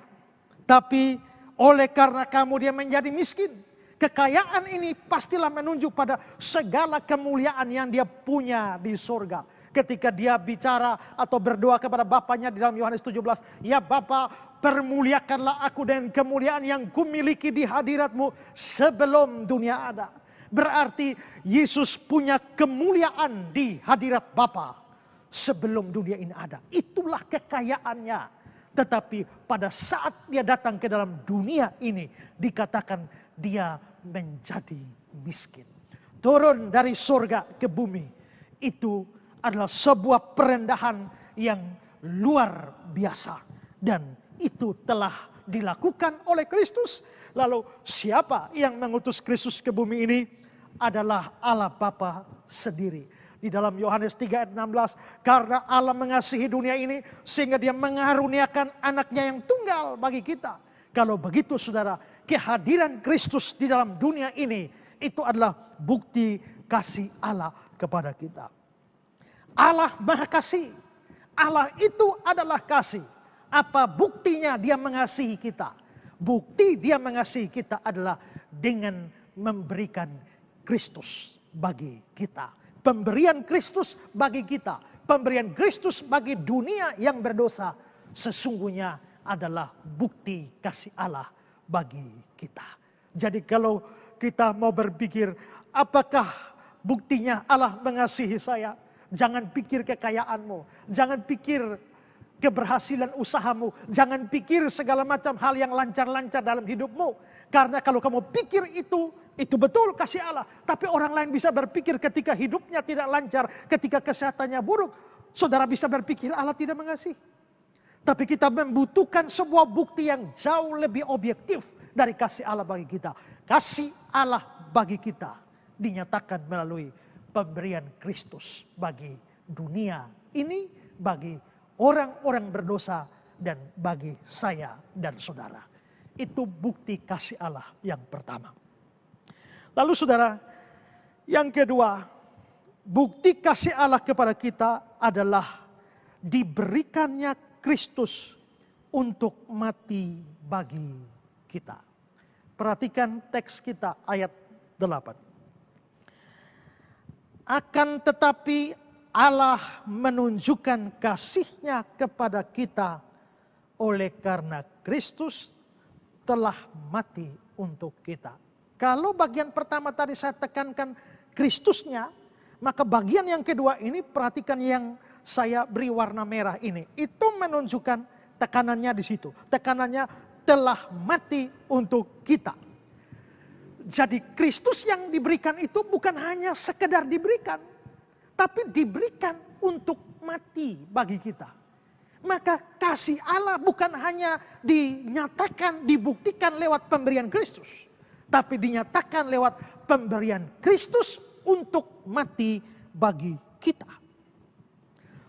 tapi oleh karena kamu dia menjadi miskin. Kekayaan ini pastilah menunjuk pada segala kemuliaan yang dia punya di surga. Ketika dia bicara atau berdoa kepada Bapaknya di dalam Yohanes 17. Ya Bapa, permuliakanlah aku dengan kemuliaan yang kumiliki di hadirat-Mu sebelum dunia ada. Berarti Yesus punya kemuliaan di hadirat Bapa sebelum dunia ini ada. Itulah kekayaannya. Tetapi pada saat dia datang ke dalam dunia ini, dikatakan dia menjadi miskin. Turun dari surga ke bumi. Itu adalah sebuah perendahan yang luar biasa. Dan itu telah dilakukan oleh Kristus. Lalu siapa yang mengutus Kristus ke bumi ini? Adalah Allah Bapa sendiri. Di dalam Yohanes 3 ayat 16, karena Allah mengasihi dunia ini sehingga dia mengaruniakan anaknya yang tunggal bagi kita. Kalau begitu saudara, kehadiran Kristus di dalam dunia ini itu adalah bukti kasih Allah kepada kita. Allah Maha Kasih. Allah itu adalah kasih. Apa buktinya dia mengasihi kita? Bukti dia mengasihi kita adalah dengan memberikan Kristus bagi kita. Pemberian Kristus bagi kita, pemberian Kristus bagi dunia yang berdosa, sesungguhnya adalah bukti kasih Allah bagi kita. Jadi kalau kita mau berpikir, apakah buktinya Allah mengasihi saya? Jangan pikir kekayaanmu, jangan pikir keberhasilan usahamu, jangan pikir segala macam hal yang lancar-lancar dalam hidupmu. Karena kalau kamu pikir itu betul kasih Allah. Tapi orang lain bisa berpikir ketika hidupnya tidak lancar, ketika kesehatannya buruk, saudara bisa berpikir Allah tidak mengasihi. Tapi kita membutuhkan sebuah bukti yang jauh lebih objektif dari kasih Allah bagi kita. Kasih Allah bagi kita dinyatakan melalui pemberian Kristus bagi dunia ini, bagi orang-orang berdosa, dan bagi saya dan saudara. Itu bukti kasih Allah yang pertama. Lalu saudara, yang kedua, bukti kasih Allah kepada kita adalah diberikannya Kristus untuk mati bagi kita. Perhatikan teks kita ayat 8. Akan tetapi Allah menunjukkan kasih-Nya kepada kita oleh karena Kristus telah mati untuk kita. Kalau bagian pertama tadi saya tekankan Kristusnya, maka bagian yang kedua ini perhatikan yang saya beri warna merah ini. Itu menunjukkan tekanannya di situ. Tekanannya telah mati untuk kita. Jadi Kristus yang diberikan itu bukan hanya sekedar diberikan, tapi diberikan untuk mati bagi kita. Maka kasih Allah bukan hanya dinyatakan, dibuktikan lewat pemberian Kristus, tapi dinyatakan lewat pemberian Kristus untuk mati bagi kita.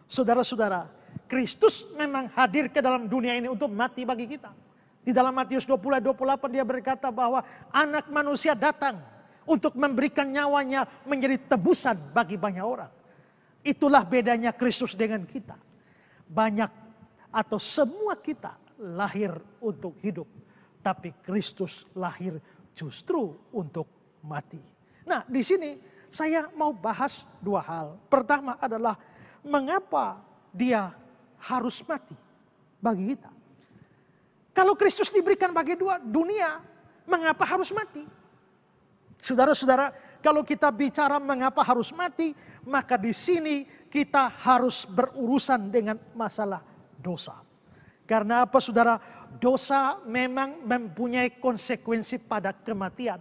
Saudara-saudara, Kristus memang hadir ke dalam dunia ini untuk mati bagi kita. Di dalam Matius 20 ayat 28 dia berkata bahwa anak manusia datang untuk memberikan nyawanya menjadi tebusan bagi banyak orang. Itulah bedanya Kristus dengan kita. Banyak atau semua kita lahir untuk hidup, tapi Kristus lahir justru untuk mati. Nah, di sini saya mau bahas dua hal. Pertama adalah mengapa dia harus mati bagi kita. Kalau Kristus diberikan bagi dunia, mengapa harus mati? Saudara-saudara, kalau kita bicara mengapa harus mati, maka di sini kita harus berurusan dengan masalah dosa. Karena apa, saudara? Dosa memang mempunyai konsekuensi pada kematian.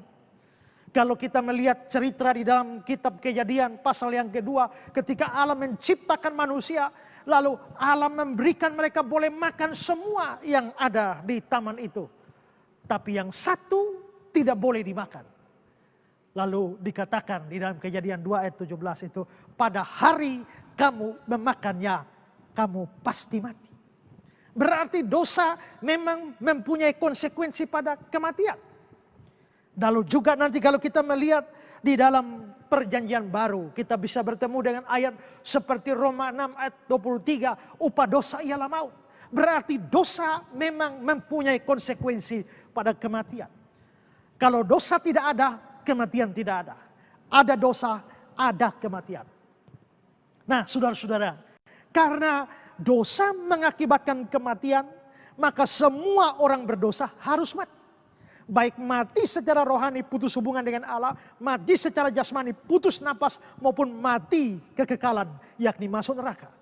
Kalau kita melihat cerita di dalam kitab Kejadian pasal yang kedua, ketika Allah menciptakan manusia, lalu Allah memberikan mereka boleh makan semua yang ada di taman itu. Tapi yang satu tidak boleh dimakan. Lalu dikatakan di dalam Kejadian 2 ayat 17 itu, pada hari kamu memakannya, kamu pasti mati. Berarti dosa memang mempunyai konsekuensi pada kematian. Lalu juga nanti kalau kita melihat di dalam perjanjian baru, kita bisa bertemu dengan ayat seperti Roma 6 ayat 23, upah dosa ialah maut. Berarti dosa memang mempunyai konsekuensi pada kematian. Kalau dosa tidak ada, kematian tidak ada. Ada dosa, ada kematian. Nah, saudara-saudara, karena dosa mengakibatkan kematian, maka semua orang berdosa harus mati. Baik mati secara rohani putus hubungan dengan Allah, mati secara jasmani putus napas, maupun mati kekekalan yakni masuk neraka.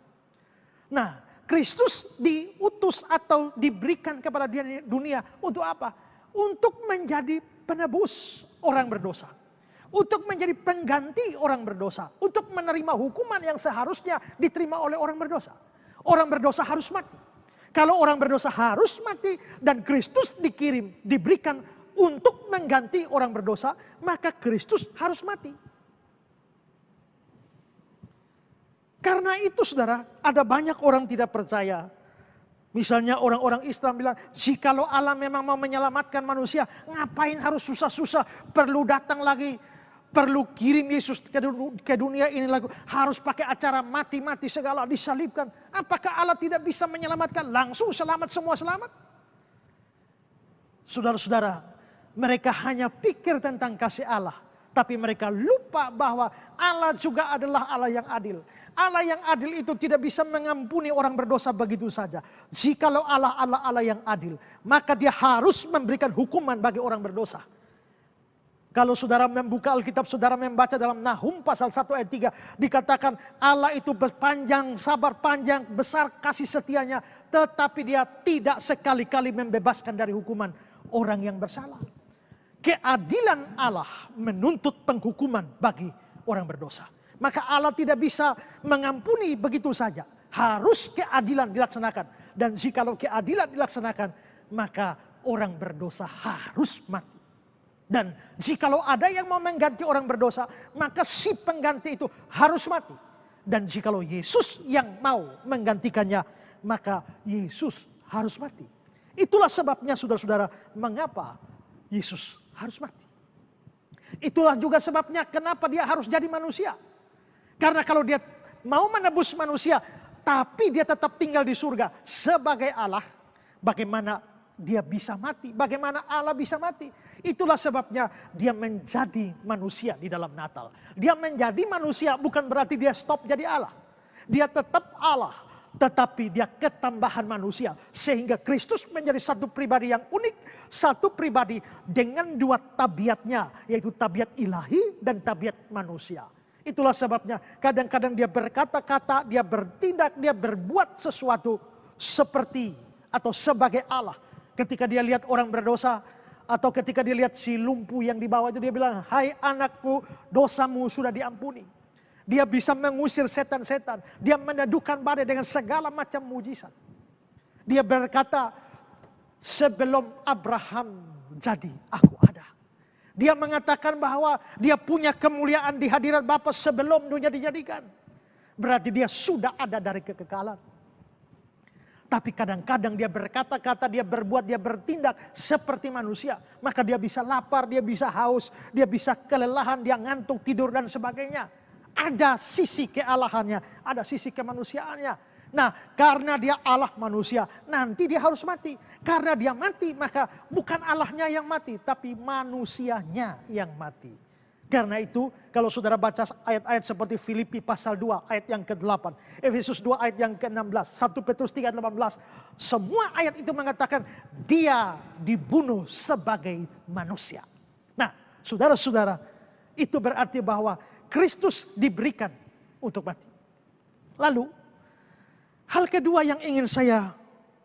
Nah, Kristus diutus atau diberikan kepada dunia untuk apa? Untuk menjadi penebus orang berdosa. Untuk menjadi pengganti orang berdosa. Untuk menerima hukuman yang seharusnya diterima oleh orang berdosa. Orang berdosa harus mati. Kalau orang berdosa harus mati dan Kristus dikirim, diberikan untuk mengganti orang berdosa, maka Kristus harus mati. Karena itu saudara, ada banyak orang tidak percaya. Misalnya orang-orang Islam bilang, jikalau Allah memang mau menyelamatkan manusia, ngapain harus susah-susah, perlu datang lagi, perlu kirim Yesus ke dunia ini lagi, harus pakai acara mati-mati segala, disalibkan. Apakah Allah tidak bisa menyelamatkan? Langsung selamat, semua selamat? Saudara-saudara, mereka hanya pikir tentang kasih Allah, tapi mereka lupa bahwa Allah juga adalah Allah yang adil. Allah yang adil itu tidak bisa mengampuni orang berdosa begitu saja. Jikalau Allah yang adil, maka dia harus memberikan hukuman bagi orang berdosa. Kalau saudara membuka Alkitab, saudara membaca dalam Nahum pasal 1 ayat 3, dikatakan Allah itu berpanjang sabar, panjang besar kasih setianya, tetapi dia tidak sekali-kali membebaskan dari hukuman orang yang bersalah. Keadilan Allah menuntut penghukuman bagi orang berdosa. Maka Allah tidak bisa mengampuni begitu saja. Harus keadilan dilaksanakan. Dan jikalau keadilan dilaksanakan, maka orang berdosa harus mati. Dan jikalau ada yang mau mengganti orang berdosa, maka si pengganti itu harus mati. Dan jikalau Yesus yang mau menggantikannya, maka Yesus harus mati. Itulah sebabnya saudara-saudara, mengapa Yesus harus mati. Itulah juga sebabnya kenapa dia harus jadi manusia. Karena kalau dia mau menebus manusia, tapi dia tetap tinggal di surga sebagai Allah, bagaimana dia bisa mati? Bagaimana Allah bisa mati? Itulah sebabnya dia menjadi manusia di dalam Natal. Dia menjadi manusia bukan berarti dia stop jadi Allah. Dia tetap Allah, tetapi dia ketambahan manusia. Sehingga Kristus menjadi satu pribadi yang unik. Satu pribadi dengan dua tabiatnya, yaitu tabiat ilahi dan tabiat manusia. Itulah sebabnya kadang-kadang dia berkata-kata, dia bertindak, dia berbuat sesuatu seperti atau sebagai Allah. Ketika dia lihat orang berdosa, atau ketika dia lihat si lumpuh yang dibawa itu, dia bilang, hai anakku, dosamu sudah diampuni. Dia bisa mengusir setan-setan. Dia meneduhkan badai dengan segala macam mujizat. Dia berkata, sebelum Abraham jadi, aku ada. Dia mengatakan bahwa dia punya kemuliaan di hadirat Bapa sebelum dunia dijadikan. Berarti dia sudah ada dari kekekalan. Tapi kadang-kadang dia berkata-kata, dia berbuat, dia bertindak seperti manusia. Maka dia bisa lapar, dia bisa haus, dia bisa kelelahan, dia ngantuk, tidur dan sebagainya. Ada sisi kealahannya, ada sisi kemanusiaannya. Nah, karena dia Allah manusia, nanti dia harus mati. Karena dia mati, maka bukan Allahnya yang mati, tapi manusianya yang mati. Karena itu, kalau saudara baca ayat-ayat seperti Filipi pasal 2 ayat yang ke-8, Efesus 2 ayat yang ke-16, 1 Petrus 3:18, semua ayat itu mengatakan dia dibunuh sebagai manusia. Nah, saudara-saudara, itu berarti bahwa Kristus diberikan untuk mati. Lalu, hal kedua yang ingin saya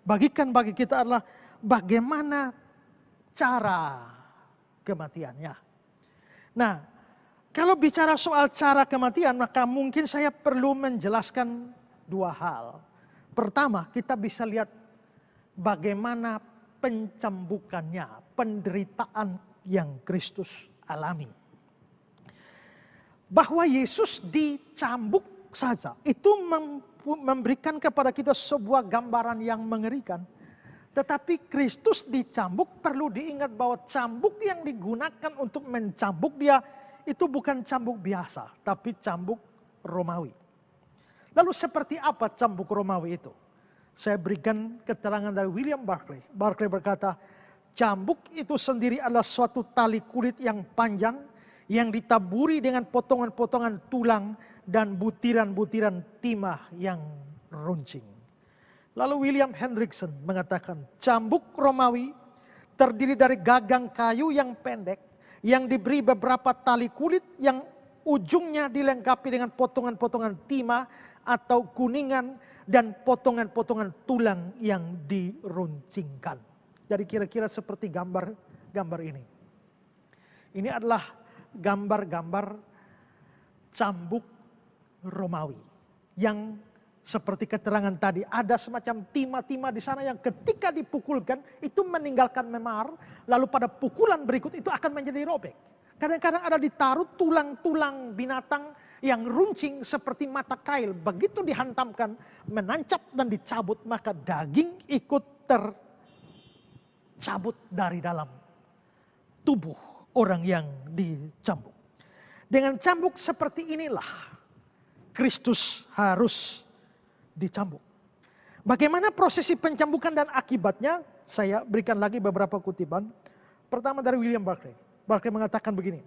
bagikan bagi kita adalah bagaimana cara kematiannya. Nah, kalau bicara soal cara kematian, maka mungkin saya perlu menjelaskan dua hal. Pertama, kita bisa lihat bagaimana pencambukannya, penderitaan yang Kristus alami. Bahwa Yesus dicambuk saja, itu memberikan kepada kita sebuah gambaran yang mengerikan. Tetapi Kristus dicambuk, perlu diingat bahwa cambuk yang digunakan untuk mencambuk dia itu bukan cambuk biasa, tapi cambuk Romawi. Lalu seperti apa cambuk Romawi itu? Saya berikan keterangan dari William Barclay. Barclay berkata, cambuk itu sendiri adalah suatu tali kulit yang panjang yang ditaburi dengan potongan-potongan tulang dan butiran-butiran timah yang runcing. Lalu William Hendrickson mengatakan, cambuk Romawi terdiri dari gagang kayu yang pendek yang diberi beberapa tali kulit yang ujungnya dilengkapi dengan potongan-potongan timah atau kuningan dan potongan-potongan tulang yang diruncingkan. Jadi kira-kira seperti gambar ini. Ini adalah gambar-gambar cambuk Romawi yang seperti keterangan tadi, ada semacam timah-timah di sana yang ketika dipukulkan itu meninggalkan memar, lalu pada pukulan berikut itu akan menjadi robek. Kadang-kadang ada ditaruh tulang-tulang binatang yang runcing seperti mata kail, begitu dihantamkan, menancap dan dicabut, maka daging ikut tercabut dari dalam tubuh orang yang dicambuk. Dengan cambuk seperti inilah Kristus harus dicambuk. Bagaimana prosesi pencambukan dan akibatnya? Saya berikan lagi beberapa kutipan. Pertama dari William Barclay. Barclay mengatakan begini.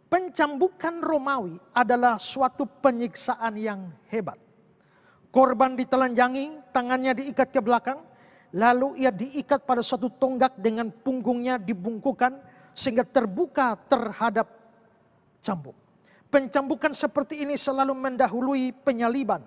Pencambukan Romawi adalah suatu penyiksaan yang hebat. Korban ditelanjangi, tangannya diikat ke belakang, lalu ia diikat pada suatu tonggak dengan punggungnya dibungkukan sehingga terbuka terhadap cambuk. Pencambukan seperti ini selalu mendahului penyaliban.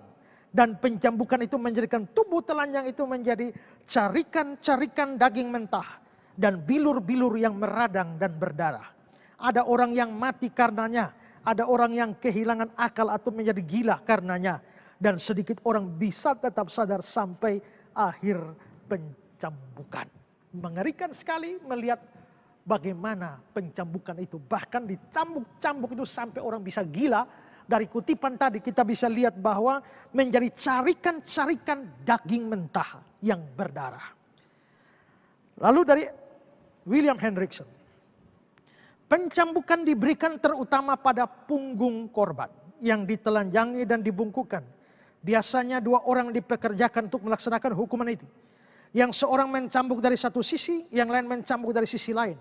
Dan pencambukan itu menjadikan tubuh telanjang itu menjadi carikan-carikan daging mentah. Dan bilur-bilur yang meradang dan berdarah. Ada orang yang mati karenanya. Ada orang yang kehilangan akal atau menjadi gila karenanya. Dan sedikit orang bisa tetap sadar sampai akhir pencambukan. Mengerikan sekali melihat bagaimana pencambukan itu. Bahkan dicambuk-cambuk itu sampai orang bisa gila. Dari kutipan tadi kita bisa lihat bahwa menjadi carikan-carikan daging mentah yang berdarah. Lalu dari William Hendrickson. Pencambukan diberikan terutama pada punggung korban yang ditelanjangi dan dibungkukan. Biasanya dua orang dipekerjakan untuk melaksanakan hukuman itu. Yang seorang mencambuk dari satu sisi, yang lain mencambuk dari sisi lain.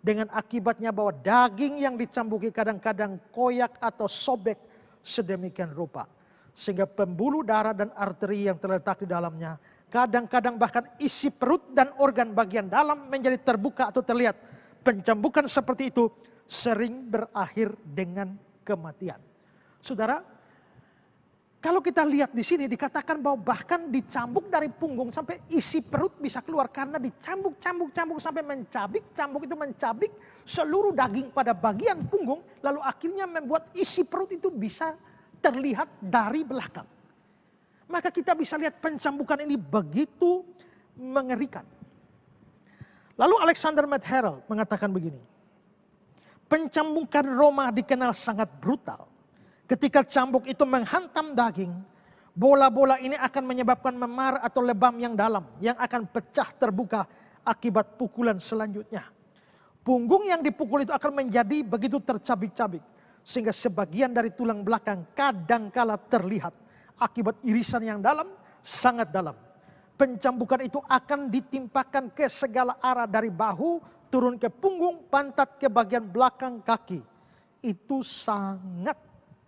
Dengan akibatnya bahwa daging yang dicambuki kadang-kadang koyak atau sobek sedemikian rupa. Sehingga pembuluh darah dan arteri yang terletak di dalamnya, kadang-kadang bahkan isi perut dan organ bagian dalam menjadi terbuka atau terlihat. Pencambukan seperti itu sering berakhir dengan kematian. Saudara, kalau kita lihat di sini dikatakan bahwa bahkan dicambuk dari punggung sampai isi perut bisa keluar karena dicambuk sampai mencabik. Cambuk itu mencabik seluruh daging pada bagian punggung, lalu akhirnya membuat isi perut itu bisa terlihat dari belakang. Maka kita bisa lihat pencambukan ini begitu mengerikan. Lalu Alexander Matt-Herald mengatakan begini. Pencambukan Roma dikenal sangat brutal. Ketika cambuk itu menghantam daging, bola-bola ini akan menyebabkan memar atau lebam yang dalam yang akan pecah terbuka akibat pukulan selanjutnya. Punggung yang dipukul itu akan menjadi begitu tercabik-cabik Sehingga sebagian dari tulang belakang kadangkala terlihat akibat irisan yang dalam, sangat dalam. Pencambukan itu akan ditimpakan ke segala arah dari bahu, turun ke punggung, pantat, ke bagian belakang kaki. Itu sangat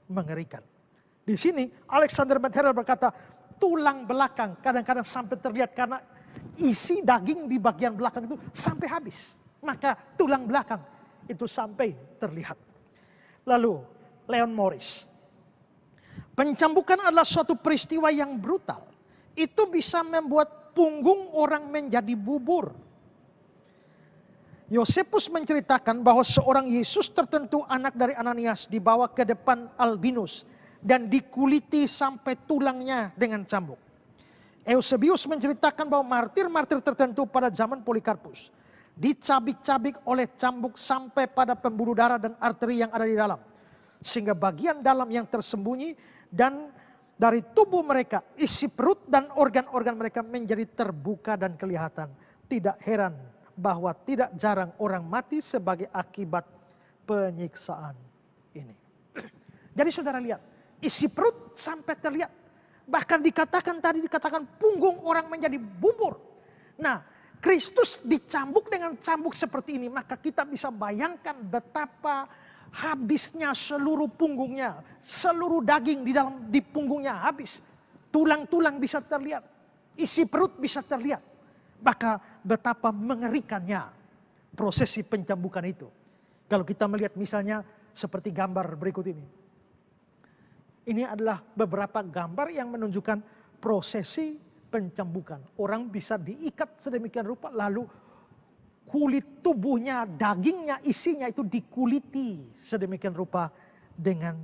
mengerikan. Di sini Alexander Matherial berkata, tulang belakang kadang-kadang sampai terlihat karena isi daging di bagian belakang itu sampai habis. Maka tulang belakang itu sampai terlihat. Lalu Leon Morris, pencambukan adalah suatu peristiwa yang brutal. Itu bisa membuat punggung orang menjadi bubur. Yosefus menceritakan bahwa seorang Yesus tertentu, anak dari Ananias, dibawa ke depan Albinus dan dikuliti sampai tulangnya dengan cambuk. Eusebius menceritakan bahwa martir-martir tertentu pada zaman Polikarpus dicabik-cabik oleh cambuk sampai pada pembuluh darah dan arteri yang ada di dalam. Sehingga bagian dalam yang tersembunyi dan dari tubuh mereka, isi perut dan organ-organ mereka menjadi terbuka dan kelihatan. Tidak heran bahwa tidak jarang orang mati sebagai akibat penyiksaan ini. Jadi saudara lihat, isi perut sampai terlihat. Bahkan dikatakan punggung orang menjadi bubur. Nah, Kristus dicambuk dengan cambuk seperti ini, maka kita bisa bayangkan betapa habisnya seluruh punggungnya, seluruh daging di punggungnya habis. Tulang-tulang bisa terlihat, isi perut bisa terlihat. Maka betapa mengerikannya prosesi pencambukan itu. Kalau kita melihat misalnya seperti gambar berikut ini. Ini adalah beberapa gambar yang menunjukkan prosesi pencambukan. Orang bisa diikat sedemikian rupa, lalu kulit tubuhnya, dagingnya, isinya itu dikuliti sedemikian rupa dengan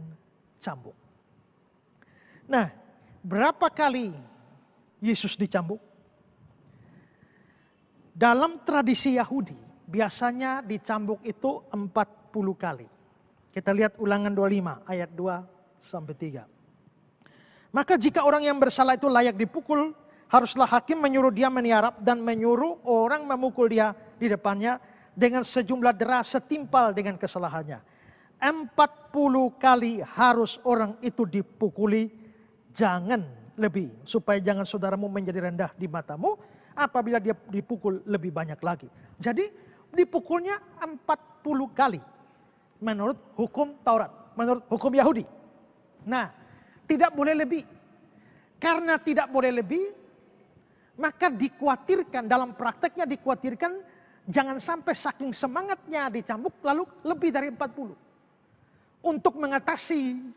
cambuk. Nah, berapa kali Yesus dicambuk? Dalam tradisi Yahudi, biasanya dicambuk itu 40 kali. Kita lihat Ulangan 25 ayat 2-3. Maka jika orang yang bersalah itu layak dipukul, haruslah hakim menyuruh dia meniarap dan menyuruh orang memukul dia di depannya dengan sejumlah dera setimpal dengan kesalahannya. 40 kali harus orang itu dipukuli, jangan lebih. Supaya jangan saudaramu menjadi rendah di matamu apabila dia dipukul lebih banyak lagi. Jadi dipukulnya 40 kali menurut hukum Taurat, menurut hukum Yahudi. Nah, tidak boleh lebih. Karena tidak boleh lebih, maka dikhawatirkan, dalam prakteknya dikhawatirkan jangan sampai saking semangatnya dicambuk lalu lebih dari 40. Untuk mengatasi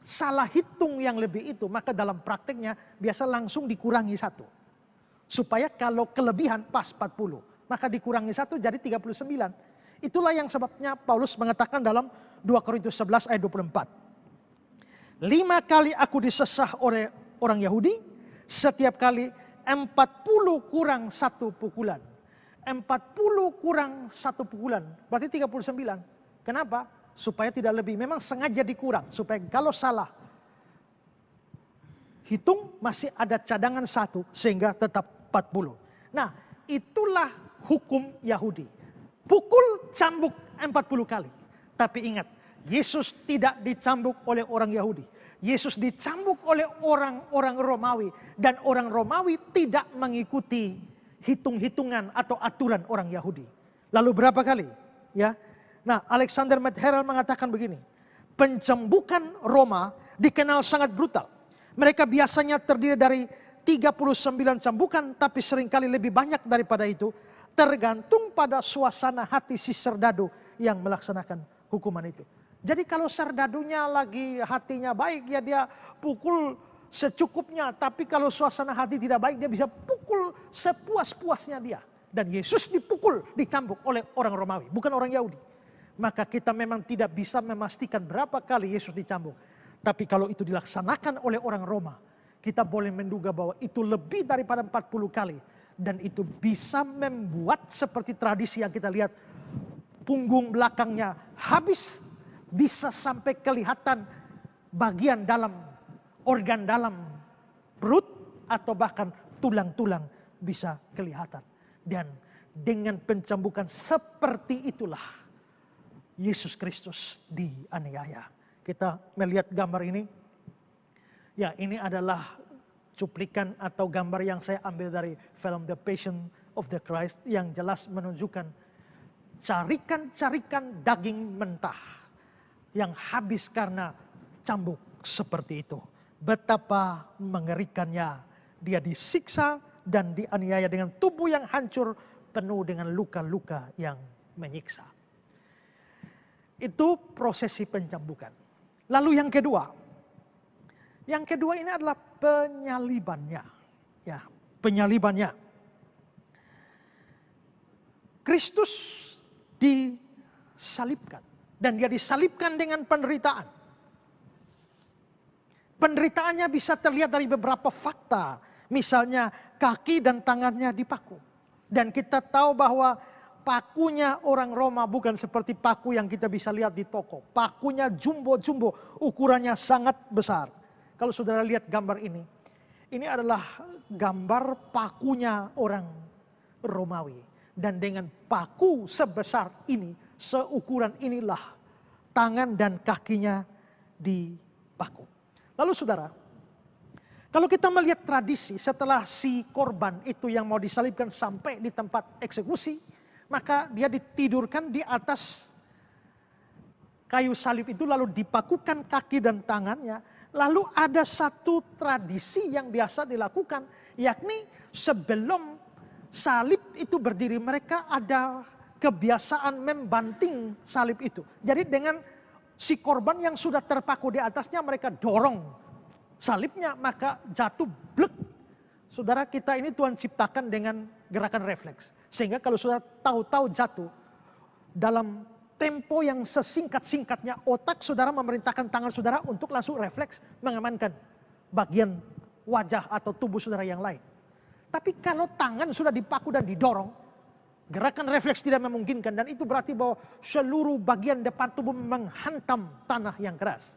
salah hitung yang lebih itu, maka dalam prakteknya biasa langsung dikurangi 1. Supaya kalau kelebihan pas 40, maka dikurangi 1 jadi 39. Itulah yang sebabnya Paulus mengatakan dalam 2 Korintus 11 ayat 24. 5 kali aku disesah oleh orang Yahudi, setiap kali 40 kurang 1 pukulan. 40 kurang 1 pukulan, berarti 39. Kenapa? Supaya tidak lebih. Memang sengaja dikurang, supaya kalau salah hitung masih ada cadangan 1 sehingga tetap 40. Nah, itulah hukum Yahudi. Pukul, cambuk 40 kali. Tapi ingat, Yesus tidak dicambuk oleh orang Yahudi. Yesus dicambuk oleh orang-orang Romawi. Dan orang Romawi tidak mengikuti hitung-hitungan atau aturan orang Yahudi. Lalu berapa kali? Ya. Nah, Alexander Matherial mengatakan begini. Pencambukan Roma dikenal sangat brutal. Mereka biasanya terdiri dari 39 cambukan, tapi seringkali lebih banyak daripada itu. Tergantung pada suasana hati si serdadu yang melaksanakan hukuman itu. Jadi kalau serdadunya lagi hatinya baik, ya dia pukul secukupnya. Tapi kalau suasana hati tidak baik, dia bisa pukul sepuas-puasnya dia. Dan Yesus dipukul, dicambuk oleh orang Romawi, bukan orang Yahudi. Maka kita memang tidak bisa memastikan berapa kali Yesus dicambuk. Tapi kalau itu dilaksanakan oleh orang Roma, kita boleh menduga bahwa itu lebih daripada 40 kali. Dan itu bisa membuat seperti tradisi yang kita lihat, punggung belakangnya habis, bisa sampai kelihatan bagian dalam, organ dalam perut, atau bahkan tulang-tulang bisa kelihatan. Dan dengan pencambukan seperti itulah Yesus Kristus dianiaya. Kita melihat gambar ini. Ya, ini adalah cuplikan atau gambar yang saya ambil dari film The Passion of the Christ yang jelas menunjukkan carikan-carikan daging mentah yang habis karena cambuk seperti itu. Betapa mengerikannya, dia disiksa dan dianiaya dengan tubuh yang hancur penuh dengan luka-luka yang menyiksa. Itu prosesi pencambukan. Lalu yang kedua ini adalah penyalibannya. Ya, penyalibannya. Kristus disalibkan dan dia disalibkan dengan penderitaan. Penderitaannya bisa terlihat dari beberapa fakta. Misalnya kaki dan tangannya dipaku. Dan kita tahu bahwa pakunya orang Roma bukan seperti paku yang kita bisa lihat di toko. Pakunya jumbo-jumbo, ukurannya sangat besar. Kalau saudara lihat gambar ini adalah gambar pakunya orang Romawi. Dan dengan paku sebesar ini, seukuran inilah tangan dan kakinya dipaku. Lalu saudara, kalau kita melihat tradisi setelah si korban itu yang mau disalibkan sampai di tempat eksekusi, maka dia ditidurkan di atas kayu salib itu lalu dipakukan kaki dan tangannya. Lalu ada satu tradisi yang biasa dilakukan, yakni sebelum salib itu berdiri mereka ada kebiasaan membanting salib itu. Jadi dengan si korban yang sudah terpaku di atasnya mereka dorong salibnya maka jatuh blek. Saudara, kita ini Tuhan ciptakan dengan gerakan refleks. Sehingga kalau saudara tahu-tahu jatuh dalam tempo yang sesingkat-singkatnya otak saudara memerintahkan tangan saudara untuk langsung refleks mengamankan bagian wajah atau tubuh saudara yang lain. Tapi kalau tangan sudah dipaku dan didorong, gerakan refleks tidak memungkinkan dan itu berarti bahwa seluruh bagian depan tubuh menghantam tanah yang keras.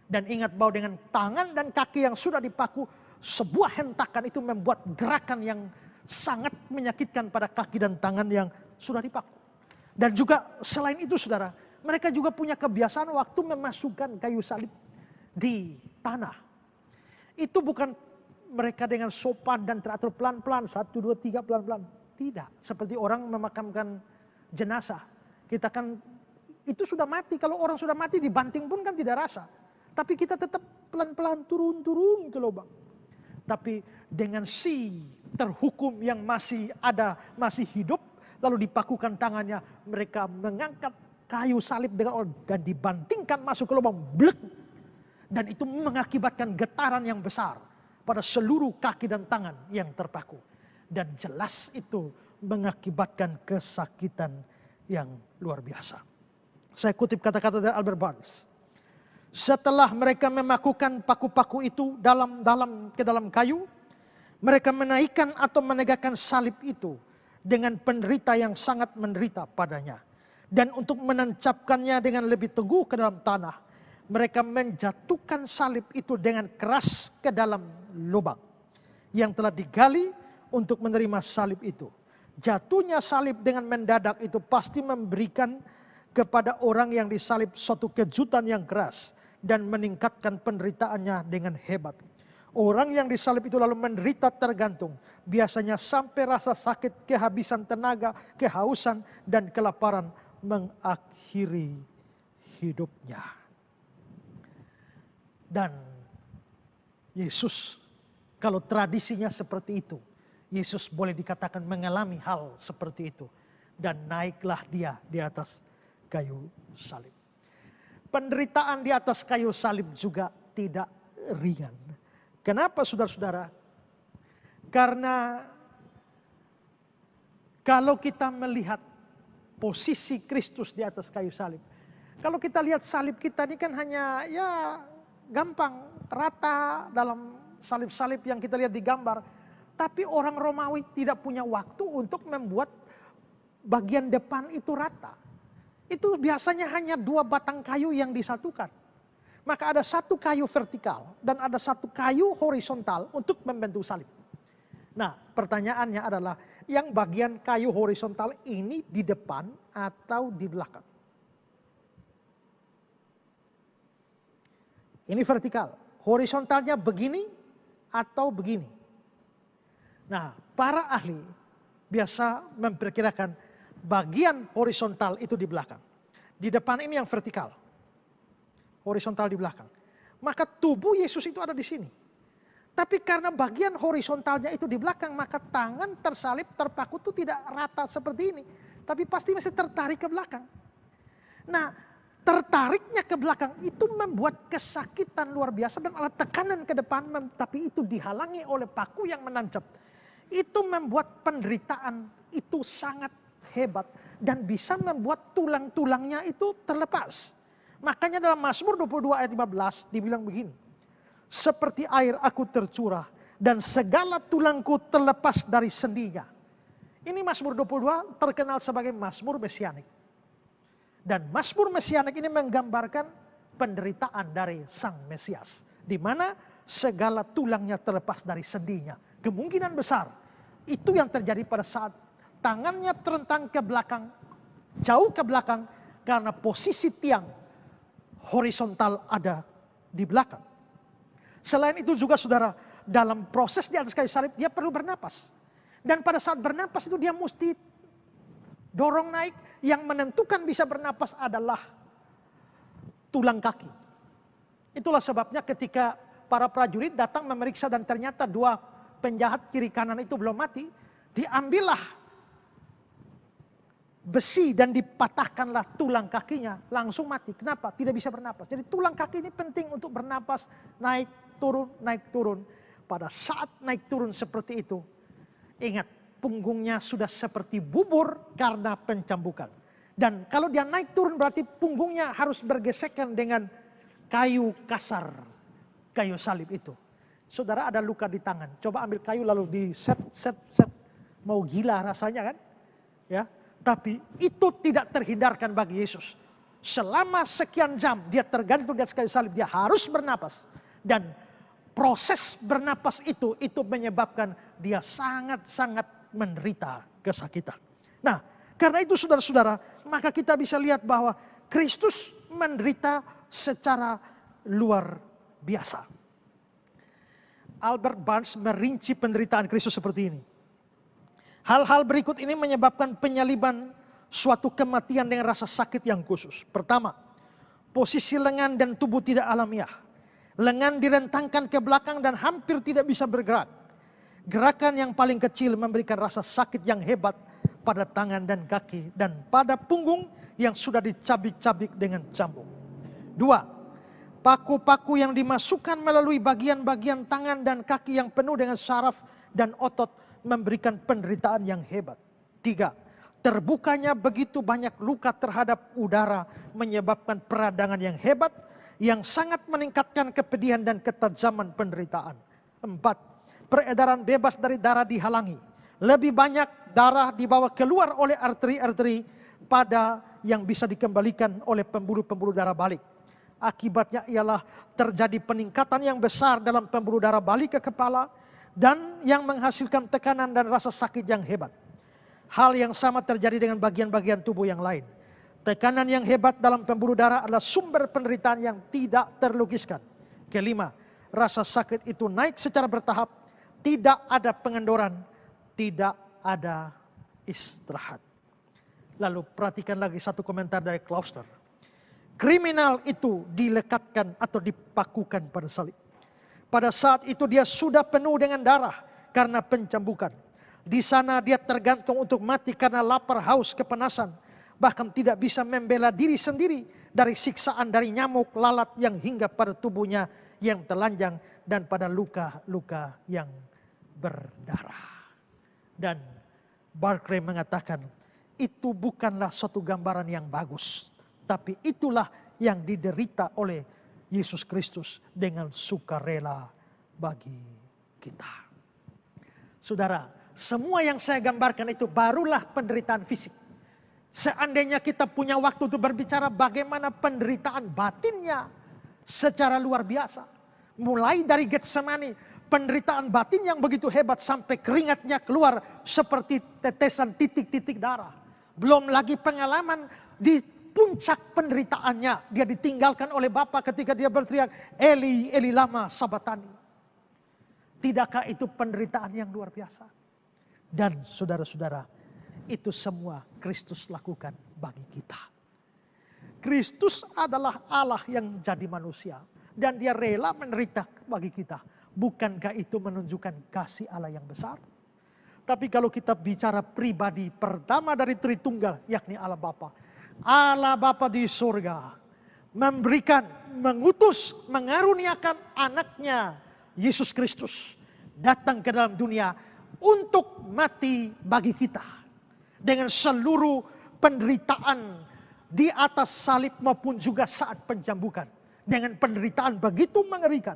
Dan ingat bahwa dengan tangan dan kaki yang sudah dipaku, sebuah hentakan itu membuat gerakan yang sangat menyakitkan pada kaki dan tangan yang sudah dipaku. Dan juga selain itu saudara, mereka juga punya kebiasaan waktu memasukkan kayu salib di tanah. Itu bukan mereka dengan sopan dan teratur pelan-pelan, 1, 2, 3 pelan-pelan. Tidak, seperti orang memakamkan jenazah. Kita kan, itu sudah mati, kalau orang sudah mati dibanting pun kan tidak rasa. Tapi kita tetap pelan-pelan turun ke lubang. Tapi dengan si terhukum yang masih ada, masih hidup, lalu dipakukan tangannya, mereka mengangkat kayu salib dan dibantingkan masuk ke lubang, blek. Dan itu mengakibatkan getaran yang besar pada seluruh kaki dan tangan yang terpaku. Dan jelas itu mengakibatkan kesakitan yang luar biasa. Saya kutip kata-kata dari Albert Barnes. Setelah mereka memakukan paku-paku itu ke dalam kayu, mereka menaikkan atau menegakkan salib itu dengan penderita yang sangat menderita padanya. Dan untuk menancapkannya dengan lebih teguh ke dalam tanah, mereka menjatuhkan salib itu dengan keras ke dalam lubang yang telah digali untuk menerima salib itu. Jatuhnya salib dengan mendadak itu pasti memberikan kepada orang yang disalib suatu kejutan yang keras dan meningkatkan penderitaannya dengan hebat. Orang yang disalib itu lalu menderita tergantung, biasanya sampai rasa sakit, kehabisan tenaga, kehausan, dan kelaparan mengakhiri hidupnya. Dan Yesus, kalau tradisinya seperti itu, Yesus boleh dikatakan mengalami hal seperti itu. Dan naiklah dia di atas kayu salib. Penderitaan di atas kayu salib juga tidak ringan. Kenapa saudara-saudara? Karena kalau kita melihat posisi Kristus di atas kayu salib. Kalau kita lihat salib kita ini kan hanya gampang, rata dalam salib-salib yang kita lihat di gambar. Tapi orang Romawi tidak punya waktu untuk membuat bagian depan itu rata. Itu biasanya hanya 2 batang kayu yang disatukan. Maka ada satu kayu vertikal dan ada satu kayu horizontal untuk membentuk salib. Nah, pertanyaannya adalah yang bagian kayu horizontal ini di depan atau di belakang? Ini vertikal. Horizontalnya begini atau begini. Nah, para ahli biasa memperkirakan bagian horizontal itu di belakang. Di depan ini yang vertikal. Horizontal di belakang. Maka tubuh Yesus itu ada di sini. Tapi karena bagian horizontalnya itu di belakang, maka tangan tersalib, terpaku itu tidak rata seperti ini. Tapi pasti masih tertarik ke belakang. Nah, tertariknya ke belakang itu membuat kesakitan luar biasa dan ada tekanan ke depan, tapi itu dihalangi oleh paku yang menancap. Itu membuat penderitaan itu sangat hebat dan bisa membuat tulang-tulangnya itu terlepas. Makanya dalam Mazmur 22 ayat 15 dibilang begini. Seperti air aku tercurah dan segala tulangku terlepas dari sendinya. Ini Mazmur 22 terkenal sebagai Mazmur Mesianik. Dan Mazmur Mesianik ini menggambarkan penderitaan dari Sang Mesias. Di mana segala tulangnya terlepas dari sendinya. Kemungkinan besar itu yang terjadi pada saat tangannya terentang ke belakang, jauh ke belakang karena posisi tiang horizontal ada di belakang. Selain itu juga saudara, dalam proses di atas kayu salib dia perlu bernapas. Dan pada saat bernapas itu dia mesti dorong naik. Yang menentukan bisa bernapas adalah tulang kaki. Itulah sebabnya ketika para prajurit datang memeriksa dan ternyata dua penjahat kiri kanan itu belum mati, diambillah besi dan dipatahkanlah tulang kakinya, langsung mati. Kenapa? Tidak bisa bernapas. Jadi tulang kaki ini penting untuk bernapas, naik turun, naik turun. Pada saat naik turun seperti itu, ingat punggungnya sudah seperti bubur karena pencambukan. Dan kalau dia naik turun berarti punggungnya harus bergesekan dengan kayu kasar, kayu salib itu. Saudara ada luka di tangan, coba ambil kayu lalu di set. Mau gila rasanya kan? Ya. Tapi itu tidak terhindarkan bagi Yesus. Selama sekian jam dia tergantung di atas kayu salib, dia harus bernapas. Dan proses bernapas itu menyebabkan dia sangat-sangat menderita kesakitan. Nah, karena itu saudara-saudara, maka kita bisa lihat bahwa Kristus menderita secara luar biasa. Albert Barnes merinci penderitaan Kristus seperti ini. Hal-hal berikut ini menyebabkan penyaliban suatu kematian dengan rasa sakit yang khusus. Pertama, posisi lengan dan tubuh tidak alamiah. Lengan direntangkan ke belakang dan hampir tidak bisa bergerak. Gerakan yang paling kecil memberikan rasa sakit yang hebat pada tangan dan kaki dan pada punggung yang sudah dicabik-cabik dengan cambuk. Dua, paku-paku yang dimasukkan melalui bagian-bagian tangan dan kaki yang penuh dengan saraf dan otot memberikan penderitaan yang hebat. Tiga, terbukanya begitu banyak luka terhadap udara menyebabkan peradangan yang hebat yang sangat meningkatkan kepedihan dan ketajaman penderitaan. Empat, peredaran bebas dari darah dihalangi. Lebih banyak darah dibawa keluar oleh arteri-arteri pada yang bisa dikembalikan oleh pembuluh-pembuluh darah balik. Akibatnya ialah terjadi peningkatan yang besar dalam pembuluh darah balik ke kepala dan yang menghasilkan tekanan dan rasa sakit yang hebat. Hal yang sama terjadi dengan bagian-bagian tubuh yang lain. Tekanan yang hebat dalam pembuluh darah adalah sumber penderitaan yang tidak terlukiskan. Kelima, rasa sakit itu naik secara bertahap, tidak ada pengendoran, tidak ada istirahat. Lalu perhatikan lagi satu komentar dari Clauster. Kriminal itu dilekatkan atau dipakukan pada salib. Pada saat itu dia sudah penuh dengan darah karena pencambukan. Di sana dia tergantung untuk mati karena lapar, haus, kepanasan. Bahkan tidak bisa membela diri sendiri dari siksaan dari nyamuk, lalat yang hinggap pada tubuhnya yang telanjang dan pada luka-luka yang berdarah. Dan Barclay mengatakan itu bukanlah suatu gambaran yang bagus. Tapi itulah yang diderita oleh Yesus Kristus dengan sukarela bagi kita. Saudara, semua yang saya gambarkan itu barulah penderitaan fisik. Seandainya kita punya waktu untuk berbicara bagaimana penderitaan batinnya secara luar biasa. Mulai dari Getsemani, penderitaan batin yang begitu hebat sampai keringatnya keluar seperti tetesan titik-titik darah. Belum lagi pengalaman di puncak penderitaannya, dia ditinggalkan oleh Bapa ketika dia berteriak, Eli, Eli lama sabatani. Tidakkah itu penderitaan yang luar biasa? Dan saudara-saudara, itu semua Kristus lakukan bagi kita. Kristus adalah Allah yang jadi manusia. Dan dia rela menderita bagi kita. Bukankah itu menunjukkan kasih Allah yang besar? Tapi kalau kita bicara pribadi pertama dari Tritunggal, yakni Allah Bapa. Allah Bapa di surga memberikan, mengutus, mengaruniakan anaknya Yesus Kristus datang ke dalam dunia untuk mati bagi kita. Dengan seluruh penderitaan di atas salib maupun juga saat penjambukan. Dengan penderitaan begitu mengerikan.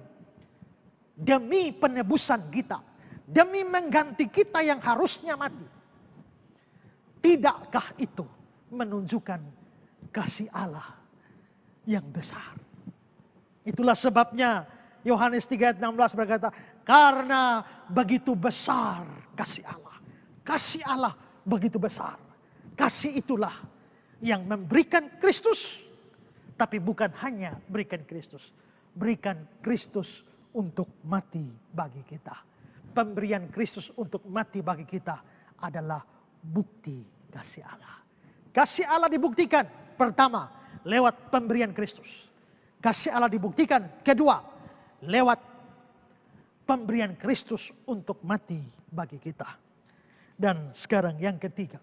Demi penebusan kita. Demi mengganti kita yang harusnya mati. Tidakkah itu menunjukkan kasih Allah yang besar? Itulah sebabnya Yohanes 3 ayat 16 berkata, karena begitu besar kasih Allah. Kasih Allah begitu besar. Kasih itulah yang memberikan Kristus. Tapi bukan hanya berikan Kristus. Berikan Kristus untuk mati bagi kita. Pemberian Kristus untuk mati bagi kita adalah bukti kasih Allah. Kasih Allah dibuktikan pertama lewat pemberian Kristus. Kasih Allah dibuktikan kedua lewat pemberian Kristus untuk mati bagi kita. Dan sekarang yang ketiga.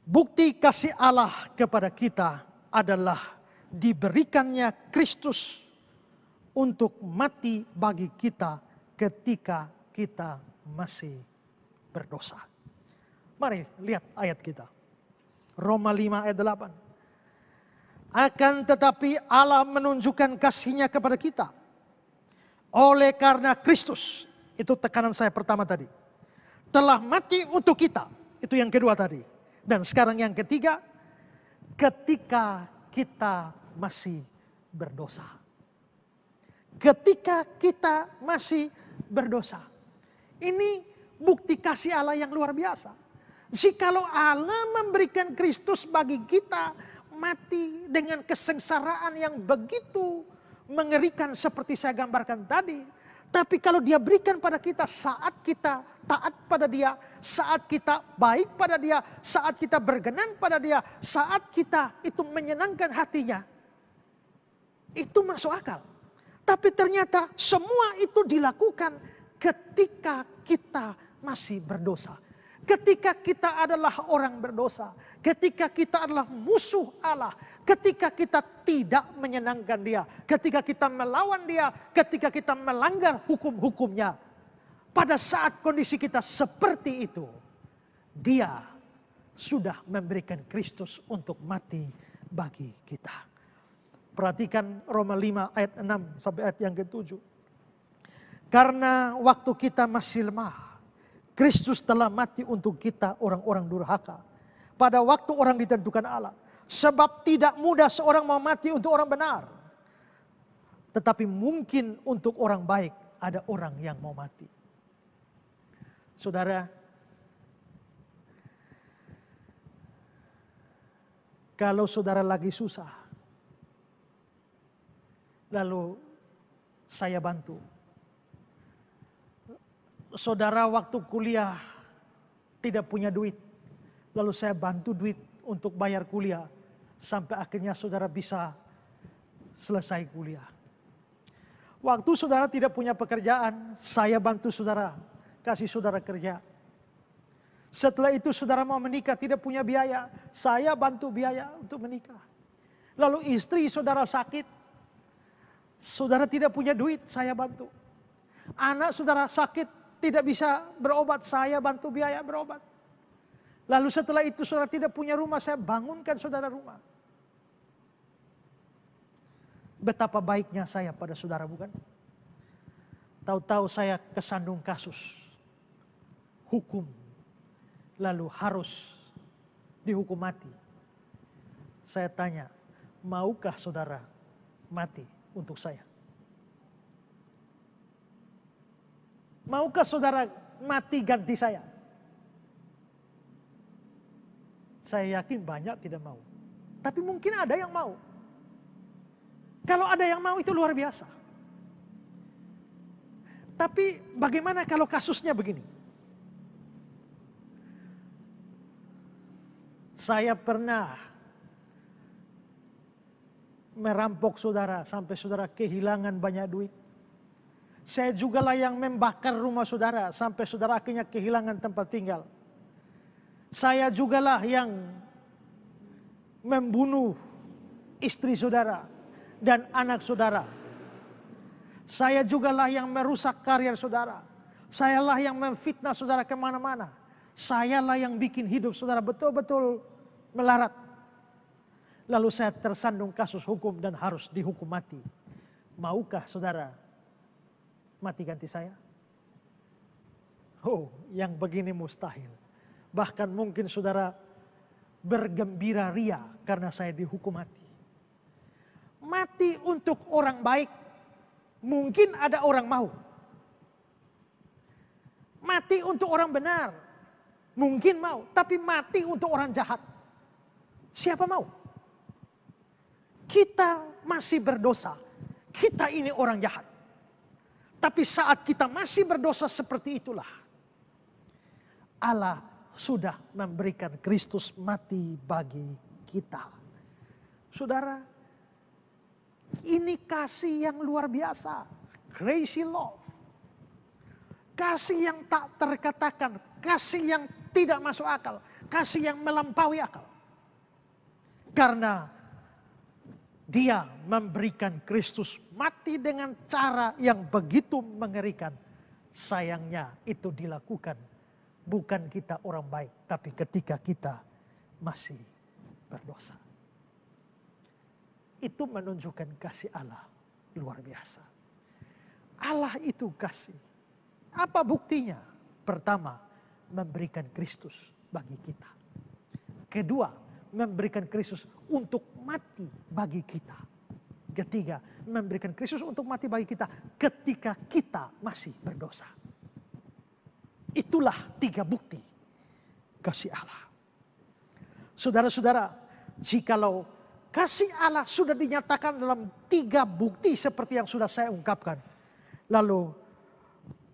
Bukti kasih Allah kepada kita adalah diberikannya Kristus untuk mati bagi kita ketika kita masih berdosa. Mari lihat ayat kita. Roma 5 ayat 8. Akan tetapi Allah menunjukkan kasih-Nya kepada kita. Oleh karena Kristus, itu tekanan saya pertama tadi. Telah mati untuk kita, itu yang kedua tadi. Dan sekarang yang ketiga, ketika kita masih berdosa. Ketika kita masih berdosa. Ini bukti kasih Allah yang luar biasa. Jikalau Allah memberikan Kristus bagi kita mati dengan kesengsaraan yang begitu mengerikan seperti saya gambarkan tadi. Tapi kalau dia berikan pada kita saat kita taat pada dia, saat kita baik pada dia, saat kita berkenan pada dia, saat kita itu menyenangkan hatinya, itu masuk akal. Tapi ternyata semua itu dilakukan ketika kita masih berdosa. Ketika kita adalah orang berdosa. Ketika kita adalah musuh Allah. Ketika kita tidak menyenangkan dia. Ketika kita melawan dia. Ketika kita melanggar hukum-hukumnya. Pada saat kondisi kita seperti itu. Dia sudah memberikan Kristus untuk mati bagi kita. Perhatikan Roma 5 ayat 6 sampai ayat yang ke-7. Karena waktu kita masih lemah. Kristus telah mati untuk kita orang-orang durhaka. Pada waktu orang ditentukan Allah. Sebab tidak mudah seorang mau mati untuk orang benar. Tetapi mungkin untuk orang baik ada orang yang mau mati. Saudara, kalau saudara lagi susah, lalu saya bantu. Saudara waktu kuliah tidak punya duit. Lalu saya bantu duit untuk bayar kuliah. Sampai akhirnya saudara bisa selesai kuliah. Waktu saudara tidak punya pekerjaan, saya bantu saudara. Kasih saudara kerja. Setelah itu saudara mau menikah tidak punya biaya. Saya bantu biaya untuk menikah. Lalu istri saudara sakit. Saudara tidak punya duit, saya bantu. Anak saudara sakit. Tidak bisa berobat, saya bantu biaya berobat. Lalu setelah itu saudara tidak punya rumah, saya bangunkan saudara rumah. Betapa baiknya saya pada saudara, bukan? Tahu-tahu saya kesandung kasus hukum. Lalu harus dihukum mati. Saya tanya, maukah saudara mati untuk saya? Maukah saudara mati ganti saya? Saya yakin banyak tidak mau. Tapi mungkin ada yang mau. Kalau ada yang mau itu luar biasa. Tapi bagaimana kalau kasusnya begini? Saya pernah merampok saudara sampai saudara kehilangan banyak duit. Saya jugalah yang membakar rumah saudara sampai saudara akhirnya kehilangan tempat tinggal. Saya jugalah yang membunuh istri saudara dan anak saudara. Saya jugalah yang merusak karier saudara. Sayalah yang memfitnah saudara kemana-mana. Sayalah yang bikin hidup saudara betul-betul melarat. Lalu saya tersandung kasus hukum dan harus dihukum mati. Maukah saudara mati ganti saya? Oh, yang begini mustahil. Bahkan mungkin saudara bergembira ria karena saya dihukum mati. Mati untuk orang baik, mungkin ada orang mau. Mati untuk orang benar, mungkin mau. Tapi mati untuk orang jahat, siapa mau? Kita masih berdosa, kita ini orang jahat. Tapi saat kita masih berdosa seperti itulah, Allah sudah memberikan Kristus mati bagi kita. Saudara, ini kasih yang luar biasa. Crazy love. Kasih yang tak terkatakan. Kasih yang tidak masuk akal. Kasih yang melampaui akal. Karena Dia memberikan Kristus mati dengan cara yang begitu mengerikan. Sayangnya itu dilakukan bukan kita orang baik, tapi ketika kita masih berdosa. Itu menunjukkan kasih Allah luar biasa. Allah itu kasih. Apa buktinya? Pertama, memberikan Kristus bagi kita. Kedua, memberikan Kristus untuk mati bagi kita. Ketiga, memberikan Kristus untuk mati bagi kita ketika kita masih berdosa. Itulah 3 bukti kasih Allah. Saudara-saudara, jikalau kasih Allah sudah dinyatakan dalam 3 bukti seperti yang sudah saya ungkapkan. Lalu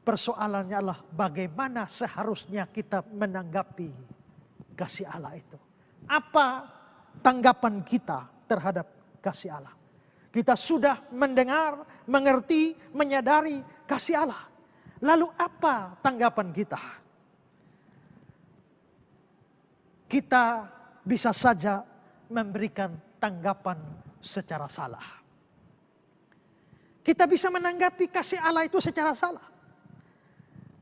persoalannya adalah bagaimana seharusnya kita menanggapi kasih Allah itu. Apa tanggapan kita terhadap kasih Allah? Kita sudah mendengar, mengerti, menyadari kasih Allah. Lalu apa tanggapan kita? Kita bisa saja memberikan tanggapan secara salah. Kita bisa menanggapi kasih Allah itu secara salah.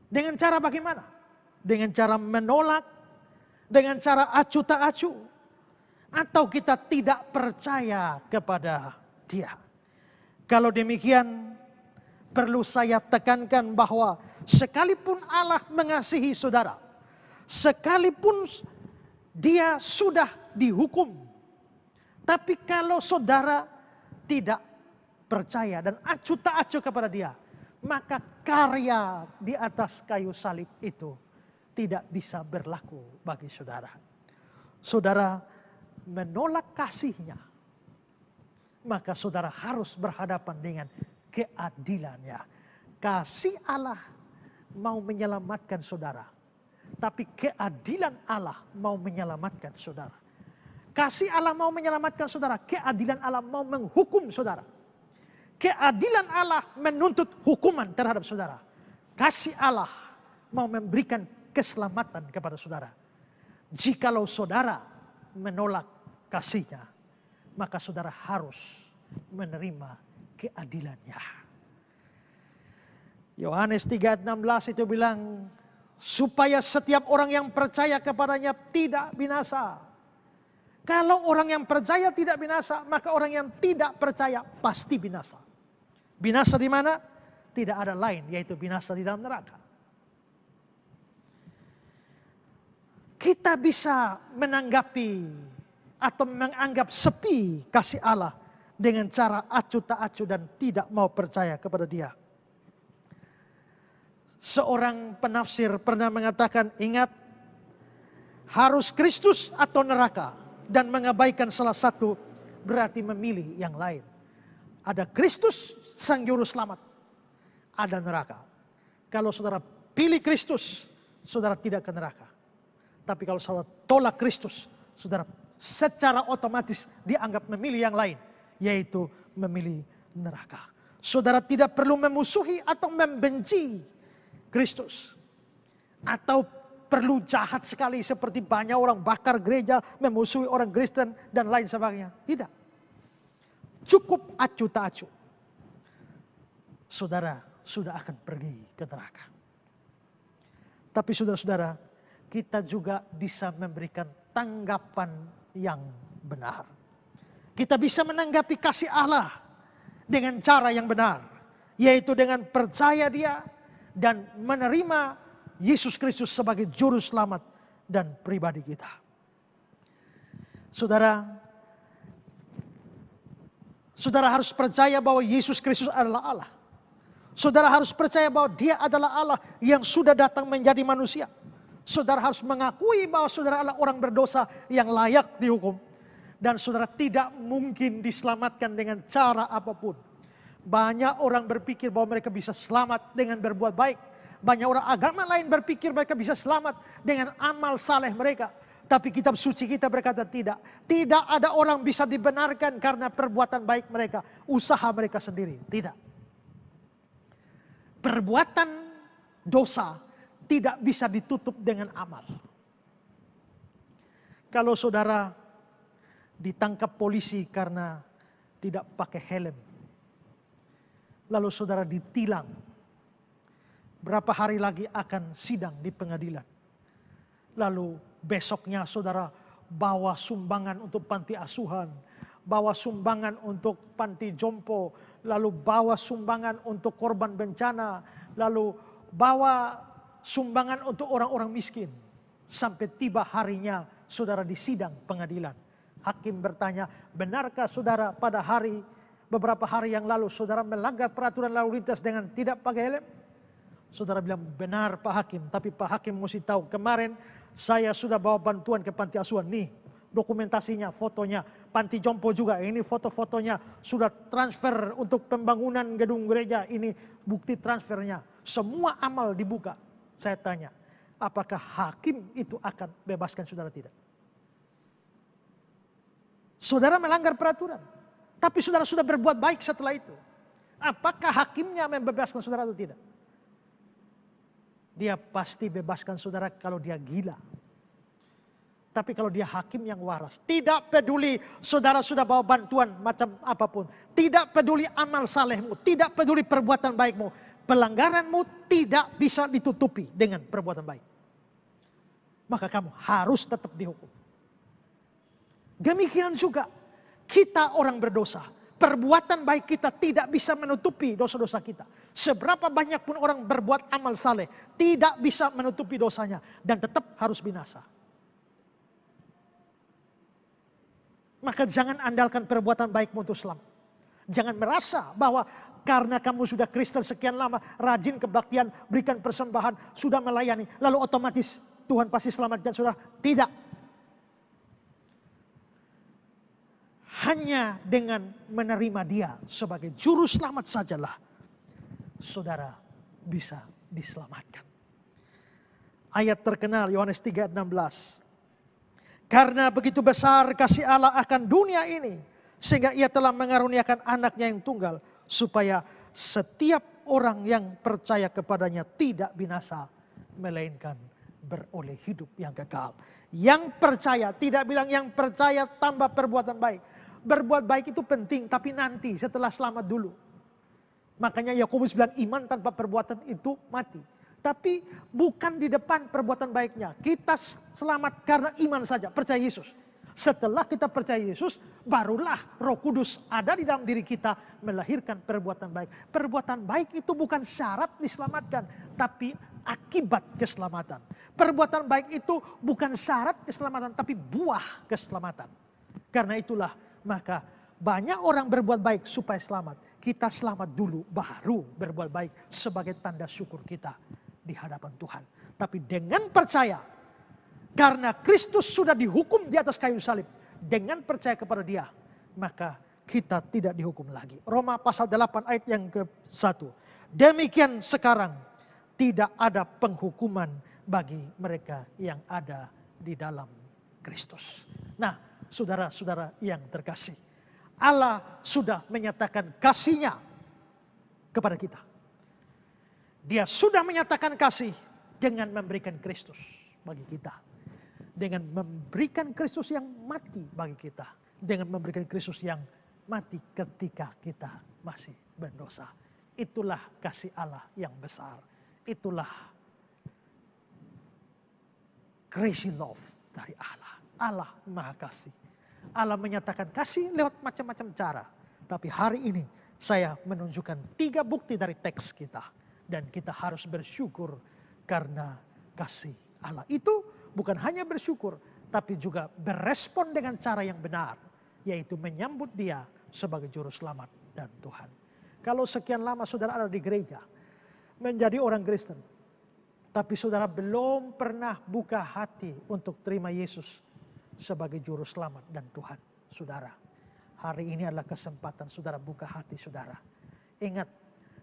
Dengan cara bagaimana? Dengan cara menolak, dengan cara acuh tak acuh. Atau kita tidak percaya kepada Dia. Kalau demikian, perlu saya tekankan bahwa sekalipun Allah mengasihi saudara, sekalipun Dia sudah dihukum, tapi kalau saudara tidak percaya dan acuh tak acuh kepada Dia, maka karya di atas kayu salib itu tidak bisa berlaku bagi saudara. Saudara menolak kasih-Nya, maka saudara harus berhadapan dengan keadilannya. Kasih Allah mau menyelamatkan saudara, tapi keadilan Allah mau menyelamatkan saudara. Kasih Allah mau menyelamatkan saudara, keadilan Allah mau menghukum saudara. Keadilan Allah menuntut hukuman terhadap saudara. Kasih Allah mau memberikan keselamatan kepada saudara. Jikalau saudara menolak kasih-Nya, maka saudara harus menerima keadilannya. Yohanes 3:16 itu bilang, supaya setiap orang yang percaya kepadanya tidak binasa. Kalau orang yang percaya tidak binasa, maka orang yang tidak percaya pasti binasa. Binasa di mana? Tidak ada lain, yaitu binasa di dalam neraka. Kita bisa menanggapi atau menganggap sepi kasih Allah dengan cara acuh tak acuh dan tidak mau percaya kepada Dia. Seorang penafsir pernah mengatakan, ingat, harus Kristus atau neraka. dan mengabaikan salah satu berarti memilih yang lain. Ada Kristus sang juru selamat, ada neraka. Kalau saudara pilih Kristus, saudara tidak ke neraka. Tapi kalau saudara tolak Kristus, saudara secara otomatis dianggap memilih yang lain, yaitu memilih neraka. Saudara tidak perlu memusuhi atau membenci Kristus, atau perlu jahat sekali seperti banyak orang bakar gereja, memusuhi orang Kristen dan lain sebagainya. Tidak. Cukup acuh tak acuh. Saudara sudah akan pergi ke neraka. Tapi saudara-saudara, kita juga bisa memberikan tanggapan yang benar. Kita bisa menanggapi kasih Allah dengan cara yang benar, yaitu dengan percaya Dia dan menerima Yesus Kristus sebagai juru selamat dan pribadi kita. Saudara harus percaya bahwa Yesus Kristus adalah Allah. Saudara harus percaya bahwa Dia adalah Allah yang sudah datang menjadi manusia. Saudara harus mengakui bahwa saudara adalah orang berdosa yang layak dihukum. Dan saudara tidak mungkin diselamatkan dengan cara apapun. Banyak orang berpikir bahwa mereka bisa selamat dengan berbuat baik. Banyak orang agama lain berpikir mereka bisa selamat dengan amal saleh mereka. Tapi kitab suci kita berkata tidak. Tidak ada orang bisa dibenarkan karena perbuatan baik mereka. Usaha mereka sendiri. Tidak. Perbuatan dosa tidak bisa ditutup dengan amal. Kalau saudara ditangkap polisi karena tidak pakai helm, lalu saudara ditilang, berapa hari lagi akan sidang di pengadilan. Lalu besoknya saudara bawa sumbangan untuk panti asuhan, bawa sumbangan untuk panti jompo, lalu bawa sumbangan untuk korban bencana, lalu bawa sumbangan untuk orang-orang miskin. Sampai tiba harinya saudara di sidang pengadilan. Hakim bertanya, benarkah saudara pada beberapa hari yang lalu saudara melanggar peraturan lalu lintas dengan tidak pakai helm? Saudara bilang, benar Pak Hakim, tapi Pak Hakim mesti tahu, kemarin saya sudah bawa bantuan ke panti asuhan. Nih dokumentasinya, fotonya, panti jompo juga, ini foto-fotonya, sudah transfer untuk pembangunan gedung gereja, ini bukti transfernya. Semua amal dibuka. Saya tanya, apakah hakim itu akan bebaskan saudara? Tidak. Saudara melanggar peraturan, tapi saudara sudah berbuat baik setelah itu. Apakah hakimnya membebaskan saudara atau tidak? Dia pasti bebaskan saudara kalau dia gila. Tapi kalau dia hakim yang waras, tidak peduli saudara sudah bawa bantuan macam apapun, tidak peduli amal salehmu, tidak peduli perbuatan baikmu, pelanggaranmu tidak bisa ditutupi dengan perbuatan baik. Maka kamu harus tetap dihukum. Demikian juga kita orang berdosa. Perbuatan baik kita tidak bisa menutupi dosa-dosa kita. Seberapa banyak pun orang berbuat amal saleh, tidak bisa menutupi dosanya dan tetap harus binasa. Maka jangan andalkan perbuatan baikmu untuk selamat. Jangan merasa bahwa karena kamu sudah Kristen sekian lama, rajin kebaktian, berikan persembahan, sudah melayani, lalu otomatis Tuhan pasti selamatkan saudara. Tidak. Hanya dengan menerima Dia sebagai juru selamat sajalah saudara bisa diselamatkan. Ayat terkenal Yohanes 3:16. Karena begitu besar kasih Allah akan dunia ini, sehingga Ia telah mengaruniakan anaknya yang tunggal, supaya setiap orang yang percaya kepadanya tidak binasa, melainkan beroleh hidup yang kekal. Yang percaya, tidak bilang yang percaya tambah perbuatan baik. Berbuat baik itu penting, tapi nanti setelah selamat dulu. Makanya Yakobus bilang iman tanpa perbuatan itu mati. Tapi bukan di depan perbuatan baiknya. Kita selamat karena iman saja, percaya Yesus. Setelah kita percaya Yesus, barulah Roh Kudus ada di dalam diri kita melahirkan perbuatan baik. Perbuatan baik itu bukan syarat diselamatkan, tapi akibat keselamatan. Perbuatan baik itu bukan syarat keselamatan, tapi buah keselamatan. Karena itulah maka banyak orang berbuat baik supaya selamat. Kita selamat dulu baru berbuat baik sebagai tanda syukur kita di hadapan Tuhan. Tapi dengan percaya, karena Kristus sudah dihukum di atas kayu salib, dengan percaya kepada Dia, maka kita tidak dihukum lagi. Roma pasal 8 ayat yang ke-1. Demikian sekarang tidak ada penghukuman bagi mereka yang ada di dalam Kristus. Nah, saudara-saudara yang terkasih, Allah sudah menyatakan kasih-Nya kepada kita. Dia sudah menyatakan kasih dengan memberikan Kristus bagi kita. Dengan memberikan Kristus yang mati bagi kita. Dengan memberikan Kristus yang mati ketika kita masih berdosa. Itulah kasih Allah yang besar. Itulah crazy love dari Allah. Allah Maha Kasih. Allah menyatakan kasih lewat macam-macam cara. Tapi hari ini saya menunjukkan 3 bukti dari teks kita. Dan kita harus bersyukur karena kasih Allah. Itu bukan hanya bersyukur, tapi juga berespon dengan cara yang benar. Yaitu menyambut Dia sebagai juru selamat dan Tuhan. Kalau sekian lama saudara ada di gereja, menjadi orang Kristen, tapi saudara belum pernah buka hati untuk terima Yesus sebagai juru selamat dan Tuhan saudara. Hari ini adalah kesempatan saudara buka hati saudara. Ingat,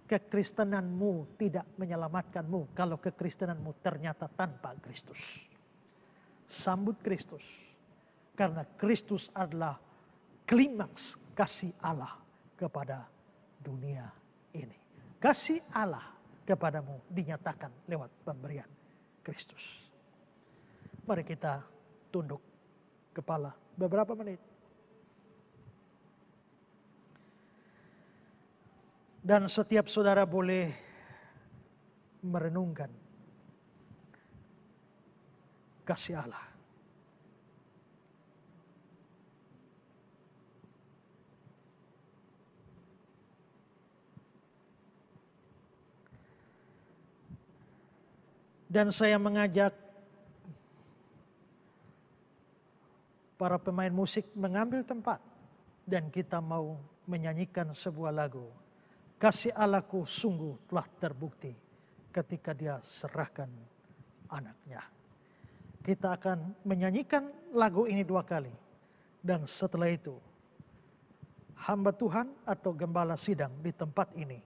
kekristenanmu tidak menyelamatkanmu kalau kekristenanmu ternyata tanpa Kristus. Sambut Kristus, karena Kristus adalah klimaks kasih Allah kepada dunia ini. Kasih Allah kepadamu dinyatakan lewat pemberian Kristus. Mari kita tunduk kepala beberapa menit. Dan setiap saudara boleh merenungkan kasih Allah. Dan saya mengajak para pemain musik mengambil tempat. Dan kita mau menyanyikan sebuah lagu. Kasih Allahku sungguh telah terbukti ketika Dia serahkan anaknya. Kita akan menyanyikan lagu ini 2 kali. Dan setelah itu, hamba Tuhan atau gembala sidang di tempat ini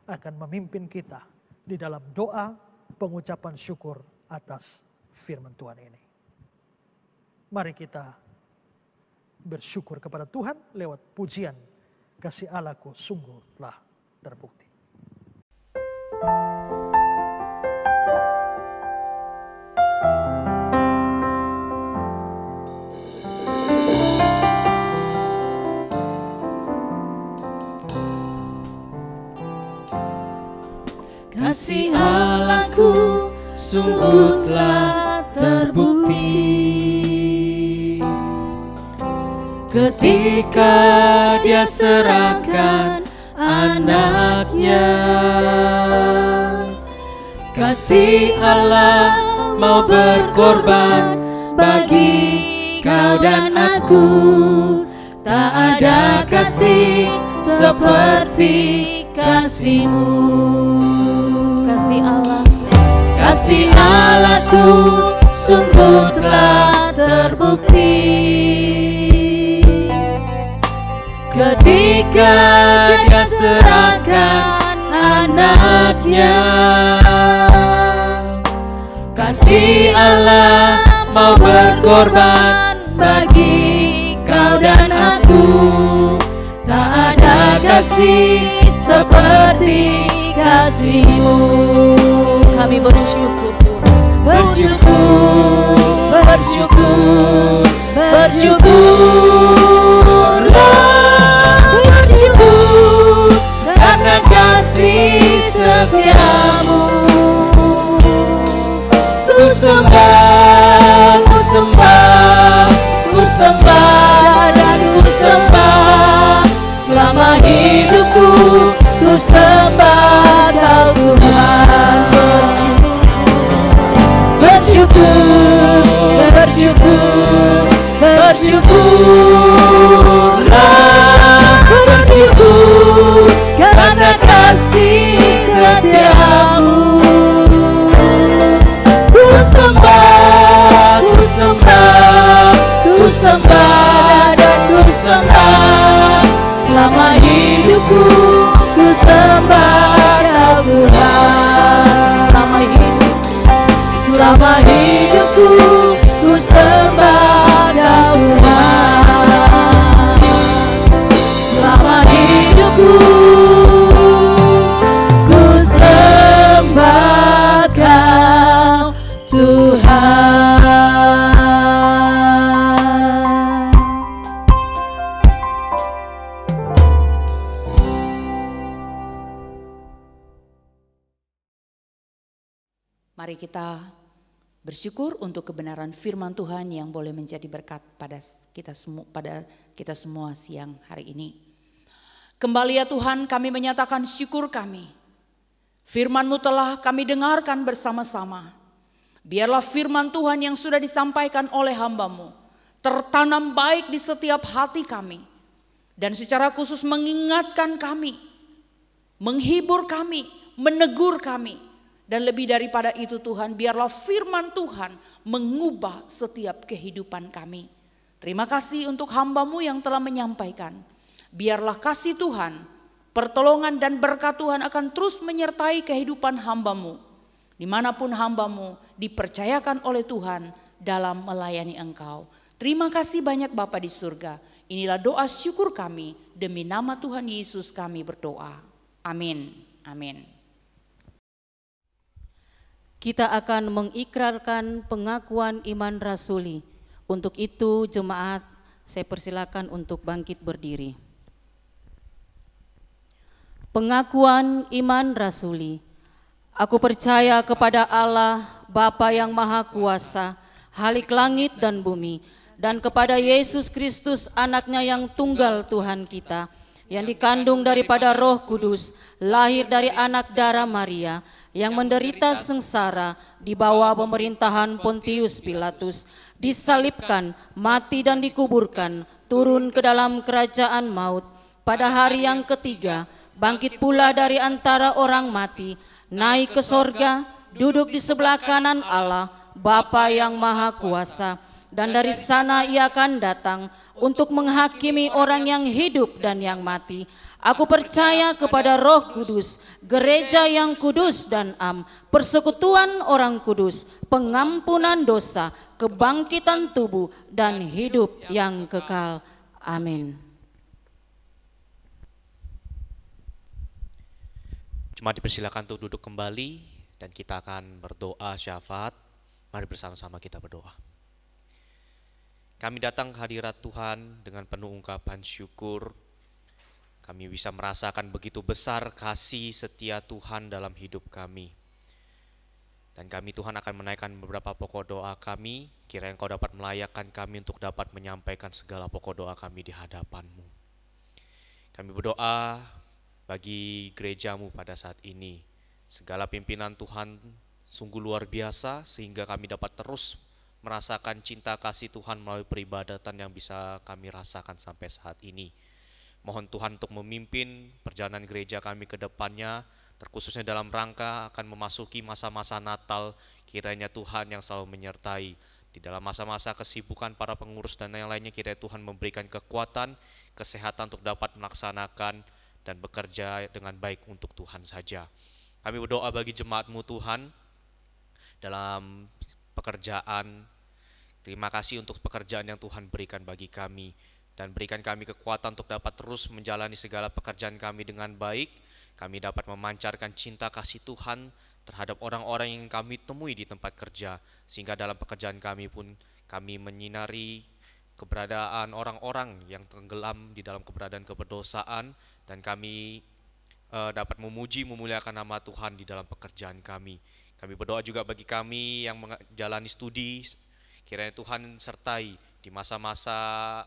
akan memimpin kita di dalam doa pengucapan syukur atas firman Tuhan ini. Mari kita bersyukur kepada Tuhan lewat pujian kasih Allahku sungguh telah terbukti. Kasih Allahku sungguh telah terbukti ketika Dia serahkan anaknya. Kasih Allah mau berkorban bagi kau dan aku. Tak ada kasih seperti kasih-Mu. Kasih Allahku sungguh telah terbukti ketika Dia serahkan anaknya. Kasih Allah mau berkorban bagi kau dan aku. Tak ada kasih seperti kasih-Mu. Kami bersyukur, bersyukur, bersyukur karena kasih setiamu. Ku sembah, ku sembah, ku sembah dan ku sembah selama hidupku. Ku sembah Kau Tuhan. Bersyukur, bersyukur, bersyukurlah, bersyukur karena kasih setiamu. Ku sembah, ku sembah, ku sembah ku sembah. Selama hidupku ku sembah Kau Tuhan. Selama hidupku ku sembah Kau Tuhan. Selama hidupku ku sembah Kau Tuhan. Mari kita bersyukur untuk kebenaran firman Tuhan yang boleh menjadi berkat pada kita semua siang hari ini. Kembali ya Tuhan, kami menyatakan syukur kami. Firman-Mu telah kami dengarkan bersama-sama. Biarlah firman Tuhan yang sudah disampaikan oleh hamba-Mu tertanam baik di setiap hati kami. Dan secara khusus mengingatkan kami, menghibur kami, menegur kami. Dan lebih daripada itu Tuhan, biarlah firman Tuhan mengubah setiap kehidupan kami. Terima kasih untuk hamba-Mu yang telah menyampaikan. Biarlah kasih Tuhan, pertolongan dan berkat Tuhan akan terus menyertai kehidupan hamba-Mu. Dimanapun hamba-Mu dipercayakan oleh Tuhan dalam melayani Engkau. Terima kasih banyak Bapa di surga. Inilah doa syukur kami, demi nama Tuhan Yesus kami berdoa. Amin. Amin. Kita akan mengikrarkan pengakuan iman rasuli. Untuk itu jemaat, saya persilakan untuk bangkit berdiri. Pengakuan iman rasuli. Aku percaya kepada Allah, Bapa yang Maha Kuasa, Halik langit dan bumi, dan kepada Yesus Kristus, anaknya yang tunggal Tuhan kita, yang dikandung daripada Roh Kudus, lahir dari anak darah Maria, yang menderita sengsara di bawah pemerintahan Pontius Pilatus, disalibkan, mati dan dikuburkan, turun ke dalam kerajaan maut. Pada hari yang ketiga, bangkit pula dari antara orang mati, naik ke sorga, duduk di sebelah kanan Allah, Bapa yang Maha Kuasa. Dan dari sana Ia akan datang untuk menghakimi orang yang hidup dan yang mati. Aku percaya kepada Roh Kudus, gereja yang kudus dan am, persekutuan orang kudus, pengampunan dosa, kebangkitan tubuh, dan hidup yang kekal. Amin. Jemaat dipersilakan untuk duduk kembali dan kita akan berdoa syafaat. Mari bersama-sama kita berdoa. Kami datang ke hadirat Tuhan dengan penuh ungkapan syukur. Kami bisa merasakan begitu besar kasih setia Tuhan dalam hidup kami. Dan kami Tuhan akan menaikkan beberapa pokok doa kami, kiranya Engkau dapat melayakkan kami untuk dapat menyampaikan segala pokok doa kami di hadapan-Mu. Kami berdoa bagi gereja-Mu pada saat ini. Segala pimpinan Tuhan sungguh luar biasa sehingga kami dapat terus merasakan cinta kasih Tuhan melalui peribadatan yang bisa kami rasakan sampai saat ini. Mohon Tuhan untuk memimpin perjalanan gereja kami ke depannya, terkhususnya dalam rangka akan memasuki masa-masa Natal. Kiranya Tuhan yang selalu menyertai di dalam masa-masa kesibukan para pengurus dan yang lainnya. Kiranya Tuhan memberikan kekuatan, kesehatan untuk dapat melaksanakan dan bekerja dengan baik untuk Tuhan saja. Kami berdoa bagi jemaat-Mu Tuhan dalam pekerjaan. Terima kasih untuk pekerjaan yang Tuhan berikan bagi kami. Dan berikan kami kekuatan untuk dapat terus menjalani segala pekerjaan kami dengan baik. Kami dapat memancarkan cinta kasih Tuhan terhadap orang-orang yang kami temui di tempat kerja. Sehingga dalam pekerjaan kami pun kami menyinari keberadaan orang-orang yang tenggelam di dalam keberadaan keberdosaan. Dan kami dapat memuji, memuliakan nama Tuhan di dalam pekerjaan kami. Kami berdoa juga bagi kami yang menjalani studi. Kiranya Tuhan sertai di masa-masa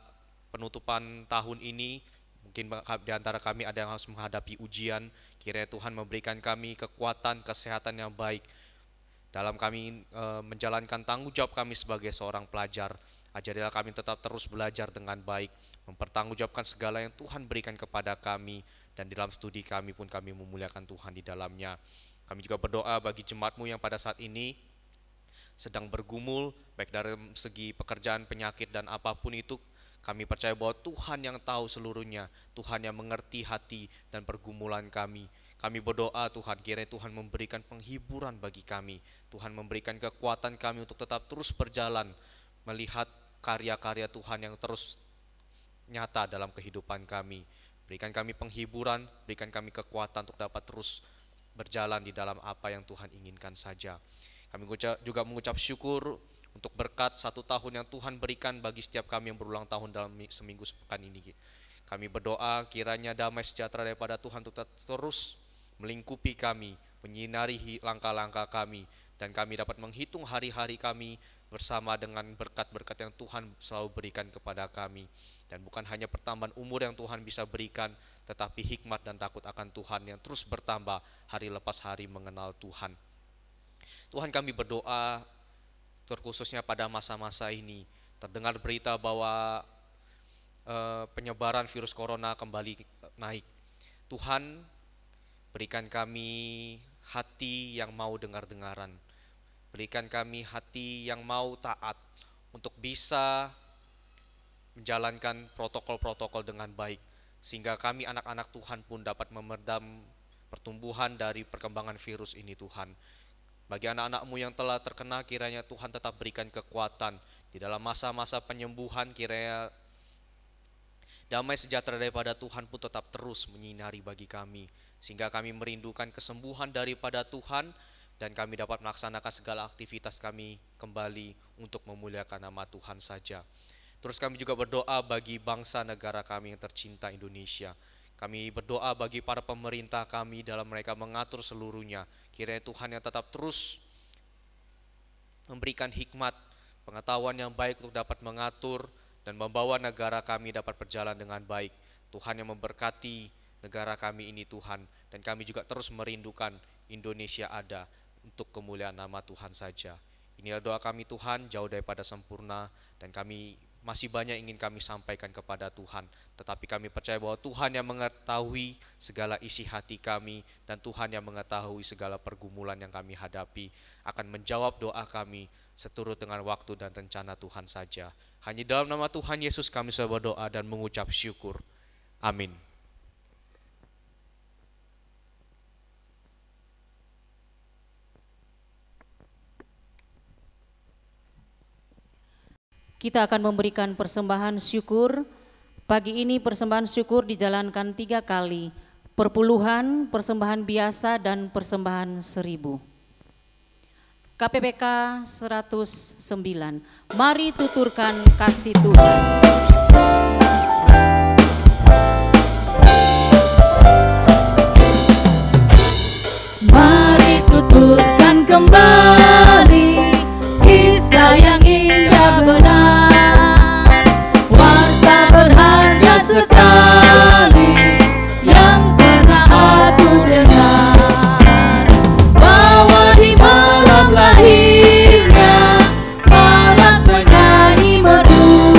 penutupan tahun ini. Mungkin di antara kami ada yang harus menghadapi ujian. Kiranya Tuhan memberikan kami kekuatan, kesehatan yang baik dalam kami menjalankan tanggung jawab kami sebagai seorang pelajar. Ajarilah kami tetap terus belajar dengan baik, mempertanggungjawabkan segala yang Tuhan berikan kepada kami, dan di dalam studi kami pun kami memuliakan Tuhan di dalamnya. Kami juga berdoa bagi jemaat-Mu yang pada saat ini sedang bergumul, baik dari segi pekerjaan, penyakit, dan apapun itu. Kami percaya bahwa Tuhan yang tahu seluruhnya, Tuhan yang mengerti hati dan pergumulan kami. Kami berdoa Tuhan, kiranya Tuhan memberikan penghiburan bagi kami. Tuhan memberikan kekuatan kami untuk tetap terus berjalan, melihat karya-karya Tuhan yang terus nyata dalam kehidupan kami. Berikan kami penghiburan, berikan kami kekuatan untuk dapat terus berjalan di dalam apa yang Tuhan inginkan saja. Kami juga mengucap syukur untuk berkat 1 tahun yang Tuhan berikan bagi setiap kami yang berulang tahun dalam seminggu sepekan ini. Kami berdoa kiranya damai sejahtera daripada Tuhan untuk terus melingkupi kami, menyinari langkah-langkah kami, dan kami dapat menghitung hari-hari kami bersama dengan berkat-berkat yang Tuhan selalu berikan kepada kami. Dan bukan hanya pertambahan umur yang Tuhan bisa berikan, tetapi hikmat dan takut akan Tuhan yang terus bertambah hari lepas hari mengenal Tuhan. Tuhan, kami berdoa terkhususnya pada masa-masa ini, terdengar berita bahwa penyebaran virus corona kembali naik. Tuhan, berikan kami hati yang mau dengar-dengaran, berikan kami hati yang mau taat untuk bisa menjalankan protokol-protokol dengan baik, sehingga kami anak-anak Tuhan pun dapat meredam pertumbuhan dari perkembangan virus ini. Tuhan, bagi anak-anak-Mu yang telah terkena, kiranya Tuhan tetap berikan kekuatan di dalam masa-masa penyembuhan. Kiranya damai sejahtera daripada Tuhan pun tetap terus menyinari bagi kami, sehingga kami merindukan kesembuhan daripada Tuhan, dan kami dapat melaksanakan segala aktivitas kami kembali untuk memuliakan nama Tuhan saja. Terus kami juga berdoa bagi bangsa negara kami yang tercinta Indonesia. Kami berdoa bagi para pemerintah kami dalam mereka mengatur seluruhnya. Kiranya Tuhan yang tetap terus memberikan hikmat, pengetahuan yang baik untuk dapat mengatur dan membawa negara kami dapat berjalan dengan baik. Tuhan yang memberkati negara kami ini Tuhan, dan kami juga terus merindukan Indonesia ada untuk kemuliaan nama Tuhan saja. Inilah doa kami Tuhan, jauh daripada sempurna, dan kami masih banyak ingin kami sampaikan kepada Tuhan, tetapi kami percaya bahwa Tuhan yang mengetahui segala isi hati kami, dan Tuhan yang mengetahui segala pergumulan yang kami hadapi akan menjawab doa kami seturut dengan waktu dan rencana Tuhan saja. Hanya dalam nama Tuhan Yesus kami sudah berdoa dan mengucap syukur. Amin. Kita akan memberikan persembahan syukur. Pagi ini persembahan syukur dijalankan 3 kali, perpuluhan, persembahan biasa, dan persembahan 1000. KPPK 109, mari tuturkan kasih Tuhan. Mari tuturkan kembali kisah yang indah benar, warta berharga sekali yang pernah aku dengar, bahwa di malam lahirnya malam penyanyi merdu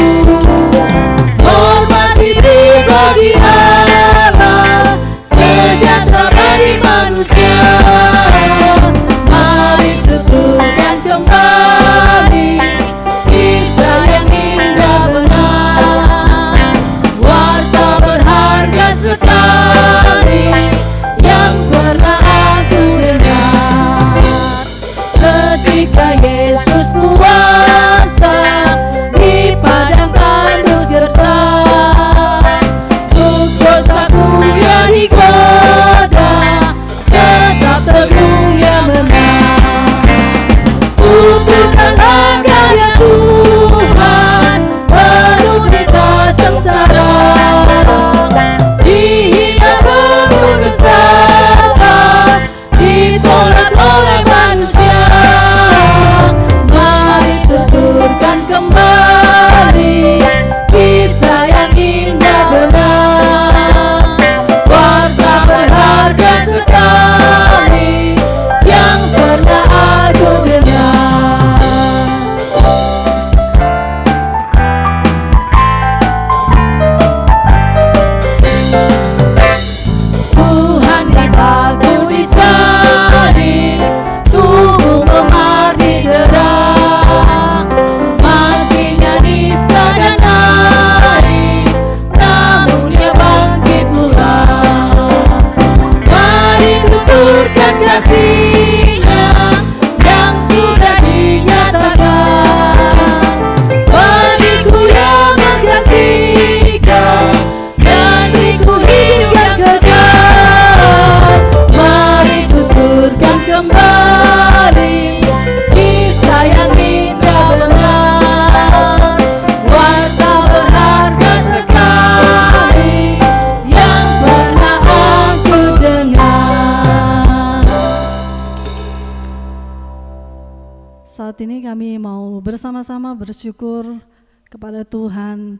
saat ini kami mau bersama-sama bersyukur kepada Tuhan.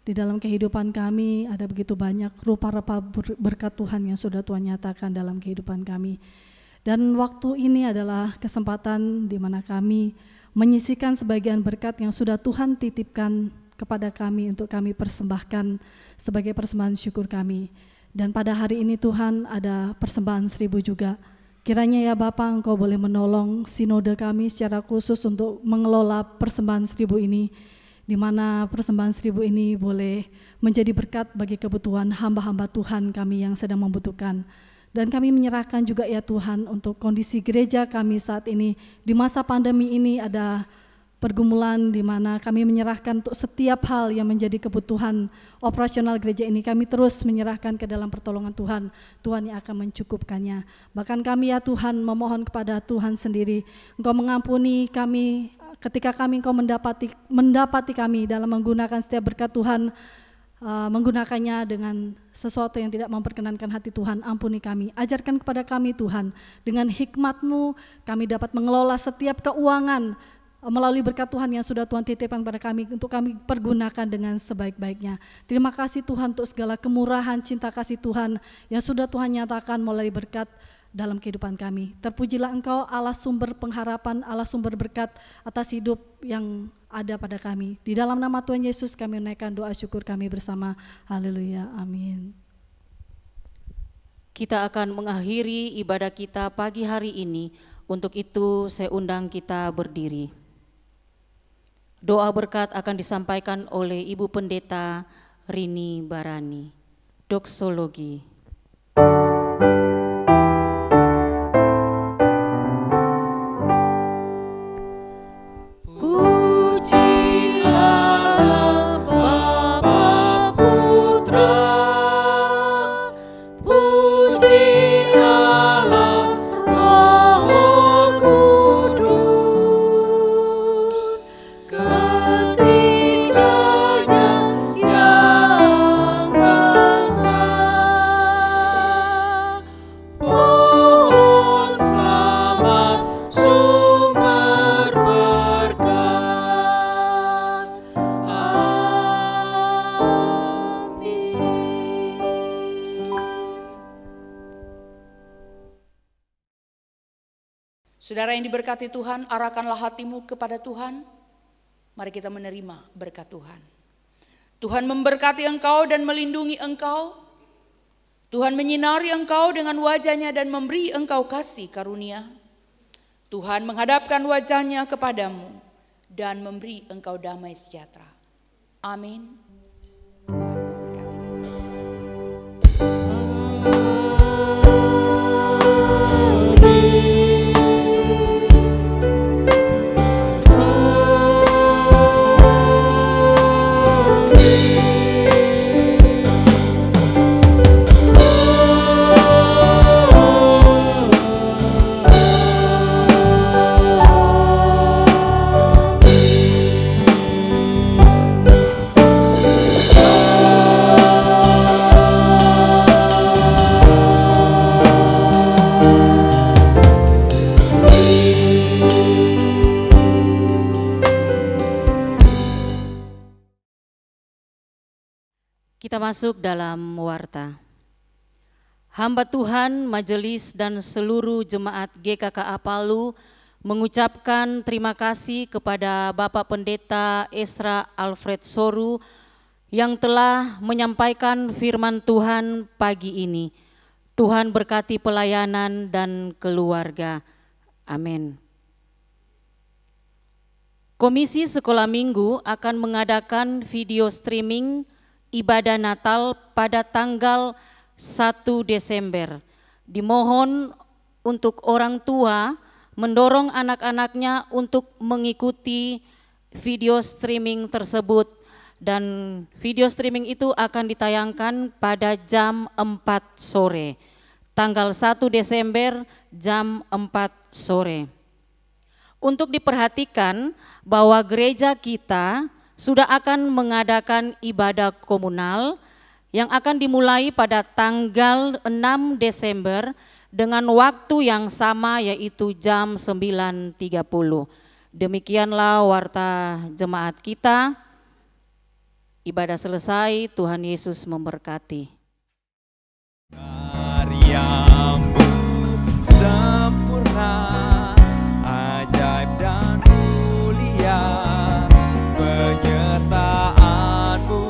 Di dalam kehidupan kami ada begitu banyak rupa-rupa berkat Tuhan yang sudah Tuhan nyatakan dalam kehidupan kami. Dan waktu ini adalah kesempatan di mana kami menyisihkan sebagian berkat yang sudah Tuhan titipkan kepada kami untuk kami persembahkan sebagai persembahan syukur kami. Dan pada hari ini Tuhan ada persembahan 1000 juga. Kiranya ya Bapak, Engkau boleh menolong sinode kami secara khusus untuk mengelola persembahan 1000 ini, di mana persembahan 1000 ini boleh menjadi berkat bagi kebutuhan hamba-hamba Tuhan kami yang sedang membutuhkan. Dan kami menyerahkan juga ya Tuhan untuk kondisi gereja kami saat ini, di masa pandemi ini ada pergumulan di mana kami menyerahkan untuk setiap hal yang menjadi kebutuhan operasional gereja ini. Kami terus menyerahkan ke dalam pertolongan Tuhan. Tuhan yang akan mencukupkannya. Bahkan kami ya Tuhan memohon kepada Tuhan sendiri, Engkau mengampuni kami ketika Engkau mendapati kami dalam menggunakan setiap berkat Tuhan, menggunakannya dengan sesuatu yang tidak memperkenankan hati Tuhan. Ampuni kami, ajarkan kepada kami Tuhan, dengan hikmat-Mu kami dapat mengelola setiap keuangan melalui berkat Tuhan yang sudah Tuhan titipkan pada kami untuk kami pergunakan dengan sebaik-baiknya. Terima kasih Tuhan untuk segala kemurahan cinta kasih Tuhan yang sudah Tuhan nyatakan melalui berkat dalam kehidupan kami. Terpujilah Engkau Allah sumber pengharapan, Allah sumber berkat atas hidup yang ada pada kami. Di dalam nama Tuhan Yesus kami menaikkan doa syukur kami bersama. Haleluya, amin. Kita akan mengakhiri ibadah kita pagi hari ini. Untuk itu saya undang kita berdiri. Doa berkat akan disampaikan oleh Ibu Pendeta Rini Barani. Doksologi. Puji Allah Bapa Putra, puji Allah Roh Kudus, ketiganya yang besar. Pohon selamat sumber berkat. Amin. Saudara yang diberkati Tuhan, arahkanlah hatimu kepada Tuhan. Mari kita menerima berkat Tuhan. Tuhan memberkati engkau dan melindungi engkau. Tuhan menyinari engkau dengan wajahnya dan memberi engkau kasih karunia. Tuhan menghadapkan wajahnya kepadamu dan memberi engkau damai sejahtera. Amin. Kita masuk dalam warta. Hamba Tuhan, majelis dan seluruh jemaat GKKA Palu mengucapkan terima kasih kepada Bapak Pendeta Esra Alfred Soru yang telah menyampaikan firman Tuhan pagi ini. Tuhan berkati pelayanan dan keluarga. Amin. Komisi Sekolah Minggu akan mengadakan video streaming ibadah Natal pada tanggal 1 Desember. Dimohon untuk orang tua mendorong anak-anaknya untuk mengikuti video streaming tersebut, dan video streaming itu akan ditayangkan pada jam 4 sore. Tanggal 1 Desember jam 4 sore. Untuk diperhatikan bahwa gereja kita sudah akan mengadakan ibadah komunal yang akan dimulai pada tanggal 6 Desember dengan waktu yang sama, yaitu jam 9.30. Demikianlah warta jemaat kita. Ibadah selesai, Tuhan Yesus memberkati. Karyamu sempurna, ajaib dan mulia, penyertaanmu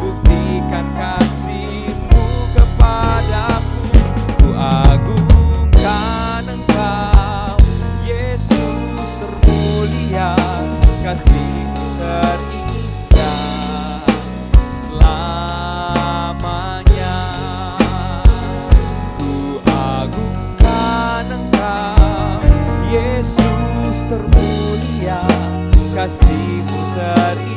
buktikan kasihmu kepadaku. Ku agungkan Engkau, Yesus termulia, kasihmu terindah selamanya. Ku agungkan Engkau, Yesus termulia, kasihmu terindah